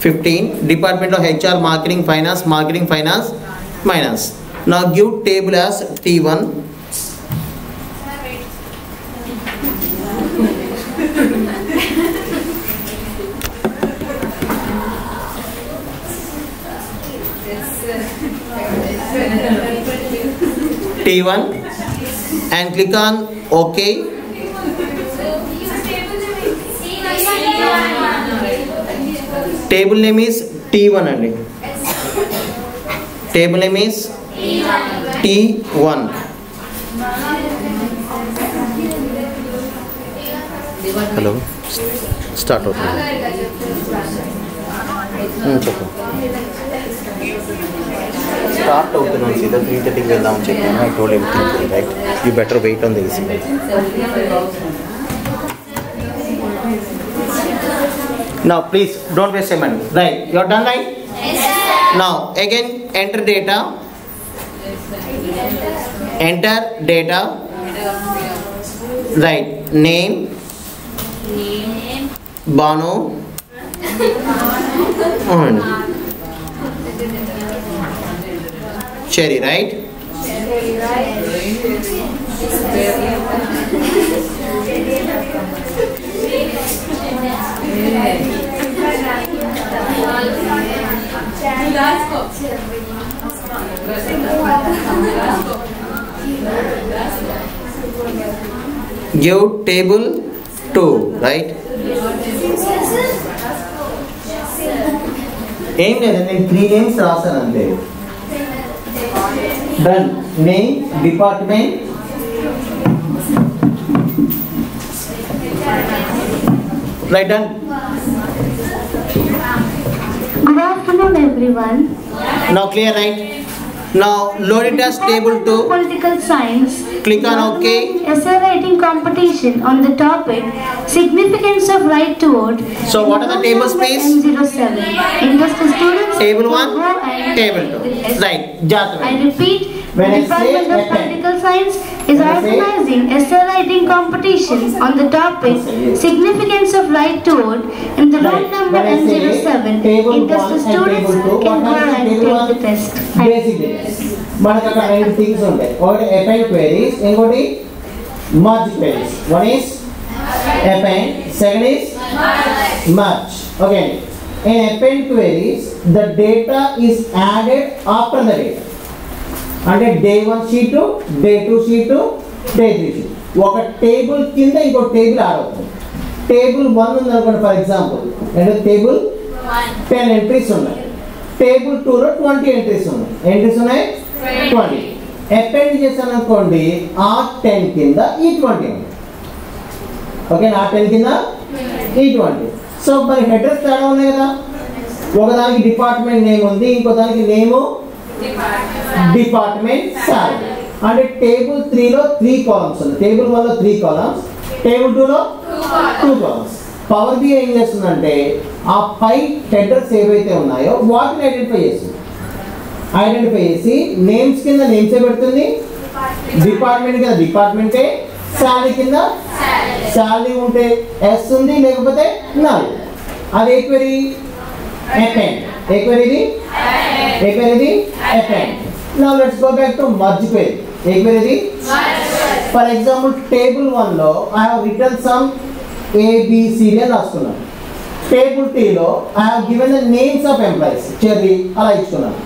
15 Department of HR Marketing Finance minus. Now give table as T1. T1 and click on OK. Table name is T1 and table name is T1. Hello. Start. చెప్పు. Start అవుతున్నాను సీదా 3:30కి వెళ్దామని చెప్పాను. I told everything right. You better wait on this. Now please don't waste your money. Right, you are done, right? Yes, sir. Now again enter data. Enter data. Right, name Banu. And Cherry, right? Give table 2, right? ఏం లేదండి, నేను 3 names రాశాను అంతే. Done. Name, department, right, done. Good afternoon, everyone. Now clear, right? Now load it as table 2. Political science. Click on OK. Essay writing competition on the topic significance of right to vote. So what are the tables, please? M07. Interested students. Table 1, go and table 2. Right. I repeat. When I say Department of attend. Political Science is When I say- organizing essay writing competition on the topic significance of right to vote in the roll Right. number When I say M07. table 1 Interested and students table 2, can what go are and table take 1? the test. Basic data. మనకు అక్కడ 2 things ఉంటాయి. ఒకటి append queries, ఇంకోటి merge queries. One is append, second is merge. Okay. In append queries, the data is added after the data. అంటే day 1 sheet, day 2 sheet, day 3 sheet. ఒక table కింద ఇంకో table add అవుతుంది. Table 1 ఉంది అనుకోండి for example, అంటే table 10 entries ఉన్నాయి. Table 2లో 20 ఎంట్రీస్ ఉన్నాయి. ఎంట్రీస్ ఉన్నాయి 20. అపెండ్ చేశాను అనుకోండి, ఆ 10 కింద ఈ 20 ఉంది. ఓకే, ఆ 10 కింద ఈ 20. సో మరి హెడర్స్ తేడా ఉన్నాయి కదా. ఒకదానికి డిపార్ట్మెంట్ నేమ్ ఉంది, ఇంకో దానికి నేము డిపార్ట్మెంట్ సాలరీ. అంటే టేబుల్ 3లో 3 కాలమ్స్ ఉన్నాయి. టేబుల్ 1లో 3 కాలమ్స్, టేబుల్ 2లో 2 కాలమ్స్. పవర్ BI ఏం చేస్తుందంటే ఆ 5 హెడర్స్ ఏవైతే ఉన్నాయో వాటిని ఐడెంటిఫై చేసి నేమ్స్ కింద నేమ్సే పెడుతుంది, డిపార్ట్మెంట్ కింద డిపార్ట్మెంటే, శాలరీ కింద శాలరీ ఉంటే ఎస్ ఉంది, లేకపోతే నల్. అది ఏ క్వెరీ? అపెండ్. ఏ క్వెరీ ఇది? Append. Now let's go back to merge query. A query ఇది? For example, table 1లో I have written some ABC అని రాసుకున్నాను. Table 3లో I have given the names of employees. Cherry అలా ఇచ్చుకున్నాను.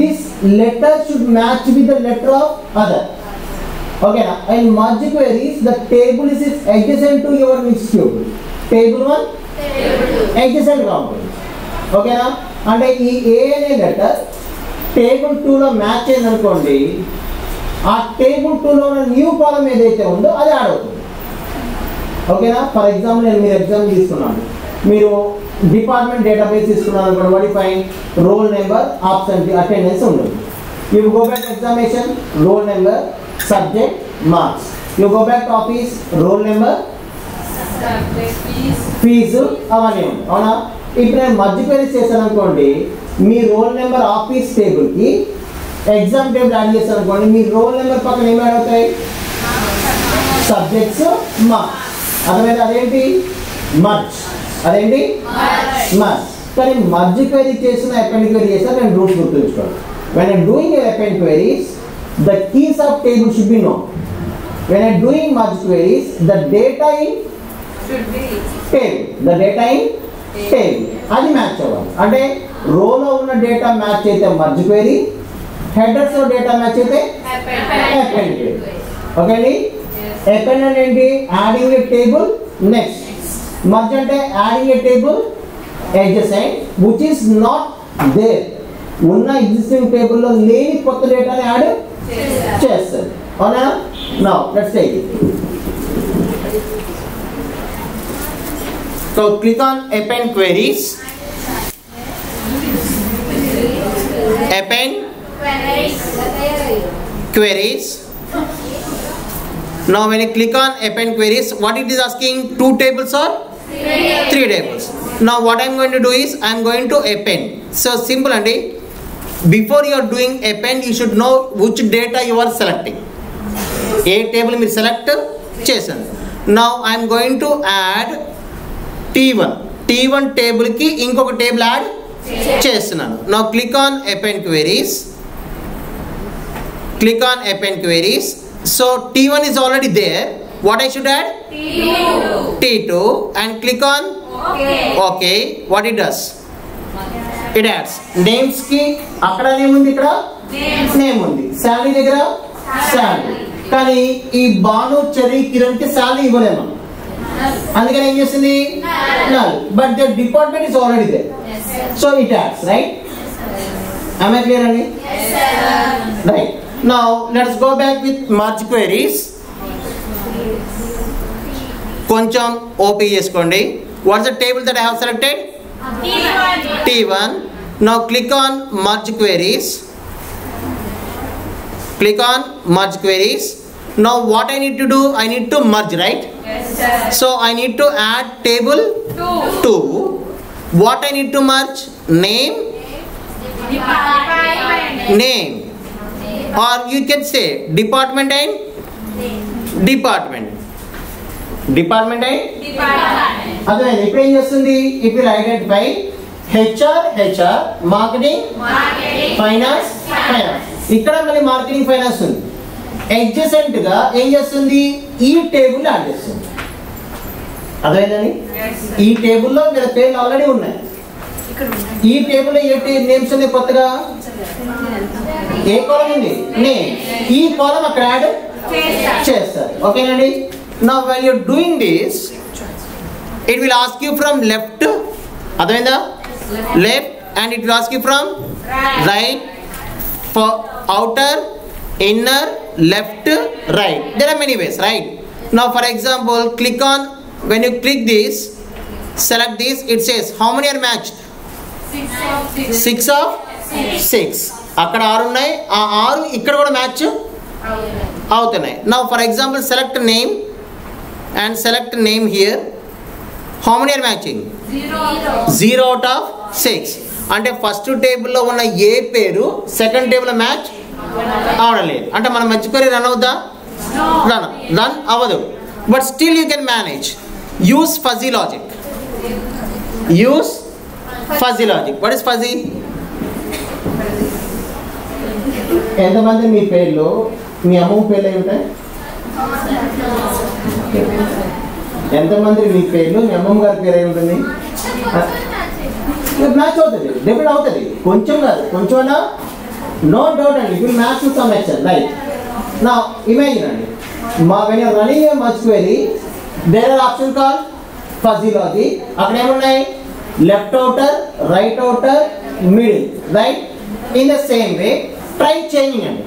This letter should match with the letter of other. Okay na? In merge queries, the table is adjacent to your mixed table. Table 1, adjacent component. Okay na? అంటే ఈ A అనే letter table 2లో match అయింది అనుకోండి, ఆ table 2లో ఉన్న new column ఏదైతే ఉందో అది యాడ్ అవుతుంది. ఓకేనా? ఫర్ ఎగ్జాంపుల్ నేను మీరు ఎగ్జాంపుల్ తీసుకున్నాను. మీరు డిపార్ట్మెంట్ డేటాబేస్ తీసుకున్నాను అనుకోండి, వాటి fine roll number, absent, attendance ఉంటుంది. You go back examination, roll number, subject, marks. You go back office, roll number, fees, అవన్నీ ఉంటాయి. అవునా? ఇప్పుడు నేను మర్జ్ క్వెరీస్ చేశాను అనుకోండి, మీ రోల్ నెంబర్ ఆఫీస్ టేబుల్కి ఎగ్జామ్ టేబుల్ యాడ్ చేశాను అనుకోండి, మీ రోల్ నెంబర్ పక్కన ఏం యాడ్ అవుతాయి? Subjects, marks. అర్థమైంది? అదేంటి? మర్జ్. అదేంటి? మర్జ్. కానీ మర్జ్ క్వెరీ చేసిన అపెండ్ క్వెరీ చేసిన నేను రూల్స్ గుర్తుంచుకోండి. when I'm doing a append queries, the keys of table should be known. When I'm doing merge queries, the data in should be table. The data in table. అది match అవ్వాలి. అంటే రోలో ఉన్న data match అయితే merge query, headers లో data match అయితే append query. Okay అండి? Append అంటే ఏంటి? Adding a table next. Merge అంటే adding a table adjacent which is not there. ఉన్న ఎగ్జిస్టింగ్ టేబుల్లో లేని కొత్త డేటాని యాడ్ చేస్తారు. అవునా? Now let's take it. So click on append queries. append queries. Now when you click on append queries, what it is asking? 2 tables or 3 tables. Now what I am going to do is I am going to append. So simple and before you are doing append, you should know which data you are selecting. A table మీరు select చేసాను. Now I am going to add T1 table కి ఇంకొక table add చేస్తున్నాను. Now click on append queries. Click on append queries. So T1 is already there. What I should add? T2 and click on okay. What it does? It adds names ki akkada name undi ikkada name undi, salary దగ్గర salary, కానీ ఈ Banu cherry Kiran కి salary ఇవ్వలేము, అందుకని ఏం చేస్తుంది null, but the department is already there, so it adds, right? Am I clear andi? Yes sir. Right. Now let's go back with merge queries. కొంచెం OP చేసుకోండి. What's the table that I have selected? T1. Now click on merge queries. Click on merge queries. Now what I need to do? I need to merge, right? Yes sir. So I need to add table 2. What I need to merge? Name, name, or you can say department and department. Department and అదే ఇప్పుడు ఏం చేస్తుంది? It will identify HR, marketing, finance. ఇక్కడ మళ్ళీ marketing finance ఉంది. Adjacent గా ఏం చేస్తుంది? ఈ టేబుల్ యాడ్ చేస్తుంది. అదేనండి, ఈ టేబుల్లో వీళ్ళ పేర్లు ఆల్రెడీ ఉన్నాయి. ఈ టేబుల్లో ఏ నేమ్స్ ఉన్నాయి కొత్తగా? ఏ కాలం ఉంది? నేమ్. ఈ కాలం అక్కడ యాడ్ చేస్తారు. ఓకేనండి. Now when you are doing this, it will ask you from left, అర్థమైందా? Left, and it will ask you from right, for outer, inner, left, right. There are many ways, right? Now for example, click on, when you click this, select this, it says how many are matched? 6 of 6. అక్కడ 6 ఉన్నాయి, ఆ 6 ఇక్కడ కూడా match అవుతున్నాయి. Now for example, select name and select name here. How many are matching? 0 out of 6. అంటే first టేబుల్లో ఉన్న ఏ పేరు సెకండ్ టేబుల్లో మ్యాచ్ అవడలేదు. అంటే మనం మంచి క్వెరీ రన్ అవుద్దా? రన్ అవ్వదు. But still you can manage. Use fuzzy logic. Use fuzzy logic. What is fuzzy? ఎంతమంది మీ పేర్లు మీ అమ్మ పేర్లు అయి ఉంటాయి? ఎంతమంది మీ పేర్లు మీ అమ్మమ్మ గారి పేరు అయి ఉంటుంది? మ్యాచ్ అవుతుంది, డెఫినెట్ అవుతుంది. కొంచెం కాదు, కొంచెం నో డౌట్ అండి. ఇప్పుడు match to some extent, right? నా ఇమాజిన్ అండి, when you are running a merge query, there are options called fuzzy logic. అక్కడ ఏమున్నాయి? Left outer, right outer, middle, right? In the same way, try changing అండి.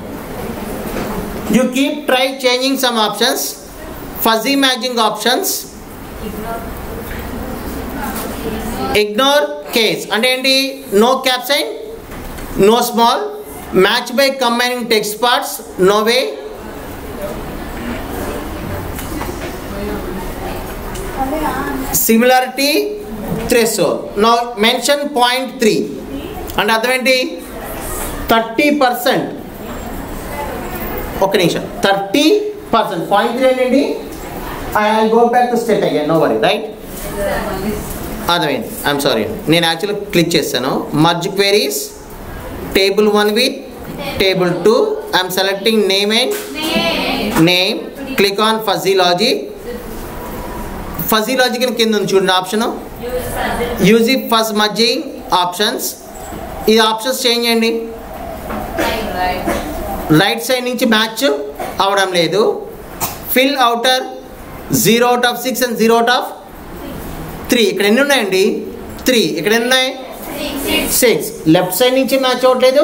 You keep try changing some options, fuzzy matching options. Ignore case అంటే ఏంటి? No cap sign, no small, match by combining text parts, no way. Similarity threshold. Now mention 0.3 అంటే అర్థం ఏంటి? 30%. ఒక నిమిషం, 30%. 0.3 ఏంటి? I'll go back to state again, no worry, right? అర్థమైంది. I'm sorry అండి, నేను యాక్చువల్గా క్లిక్ చేస్తాను. Merge queries, table 1 with table 2. I'm selecting name and name. Click on fuzzy logic. Fuzzy logic అని కింద ఉంది చూడండి option, use fudge merging options. ఈ ఆప్షన్స్ చేంజ్ చేయండి. రైట్ సైడ్ నుంచి మ్యాచ్ అవడం లేదు. Fill outer 0 out of 6 and 0 out of 3. ఇక్కడ ఎన్ని ఉన్నాయండి? 3. ఇక్కడ ఎన్ని ఉన్నాయి? 6. లెఫ్ట్ సైడ్ నుంచి మ్యాచ్ అవ్వట్లేదు,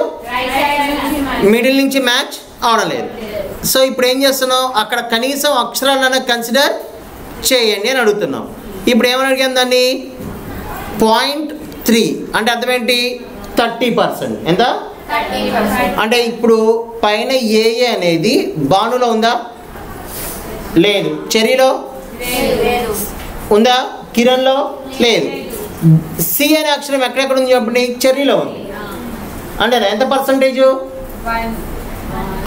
మిడిల్ నుంచి మ్యాచ్ అవడం లేదు. సో ఇప్పుడు ఏం చేస్తున్నాం? అక్కడ కనీసం అక్షరాలను కన్సిడర్ చేయండి అని అడుగుతున్నాం. ఇప్పుడు ఏమని అడిగాను దాన్ని? 0.3 అంటే అర్థం ఏంటి? 30%. ఎంత? అంటే ఇప్పుడు పైన ఏఏ అనేది బానులో ఉందా? లేదు. చెర్రీలో ఉందా? కిరణ్లో లేదు. సి అనే అక్షరం ఎక్కడెక్కడ ఉంది చెప్పండి? చెర్రీలో ఉంది. అంటే ఎంత పర్సంటేజ్?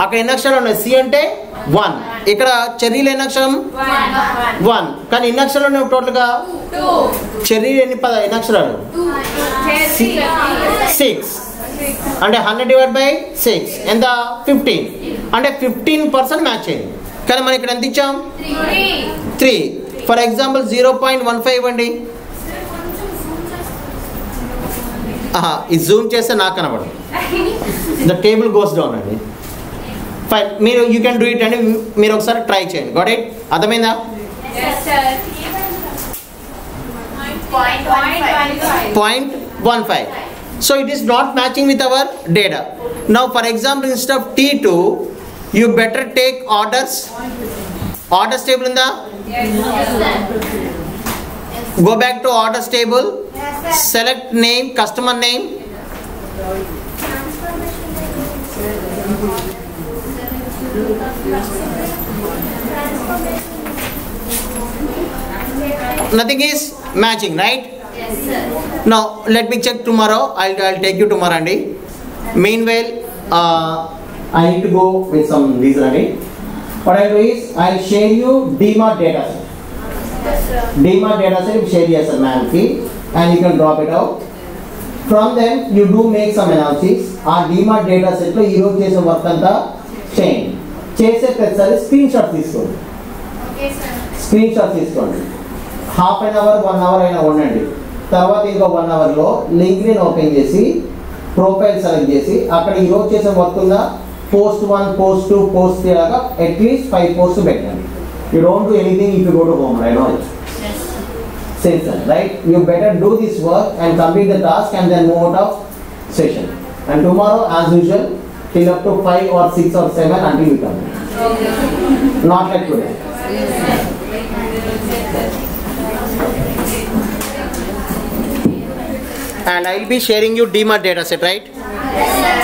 అక్కడ ఎన్ని అక్షరాలు ఉన్నాయి? సి అంటే 1. ఇక్కడ చెర్రీలో ఎన్ని అక్షరం? 1. కానీ ఎన్ని అక్షరాలు ఉన్నాయి టోటల్గా? చెర్రీలో ఎన్ని అక్షరాలు? 6. అంటే 100/6 ఎంత? 15. అంటే 15% మ్యాచ్ అయింది. కానీ మనం ఇక్కడ ఎంత ఇచ్చాం? 3. ఫర్ ఎగ్జాంపుల్ 0.15 ఇవ్వండి. ఇది జూమ్ చేస్తే నాకు కనబడదు. ద టేబుల్ గోస్ డౌన్ అండి. ఫైన్, మీరు యూ కెన్ డూ ఇట్ అండి. మీరు ఒకసారి ట్రై చేయండి. Got it? అర్థమైందా? 0.15. So it is not matching with our data. Now for example, instead of T2, you better take orders. Orders table in the? Go back to orders table. Select name, customer name. Nothing is matching, right? Yes, sir. Now let me check tomorrow. I'll take you tomorrow, Andy. Meanwhile, I need to go with some these ready. What I'll do is I'll share you DMART data set. DMART data set will share yes, ma'am, and you can drop it out. From them you do make some analysis. Our DMART data set lo ee roju chese work anta change. Chese ప్రతిసారి screen shot తీసుకోండి. Okay, sir. Screen shot తీసుకోండి. Half an hour 1 hour అయినా ఉండండి. తర్వాత ఇంకో 1 అవర్లో LinkedIn open చేసి profile select చేసి అక్కడ ఈ రోజు చేసే వర్క్ ఉందా? పోస్ట్ 1, పోస్ట్ 2, పోస్ట్ 3 లాగా అట్లీస్ట్ 5 పోస్ట్ పెట్టండి. You don't do anything if you go to home, I know it. Since then, right? You better do this work and complete the task and then move out of session. And tomorrow, as usual, till up to 5 or 6 or 7 until you come. Okay. Not like today. And I will be sharing you DMART data set, right? Yes, sir.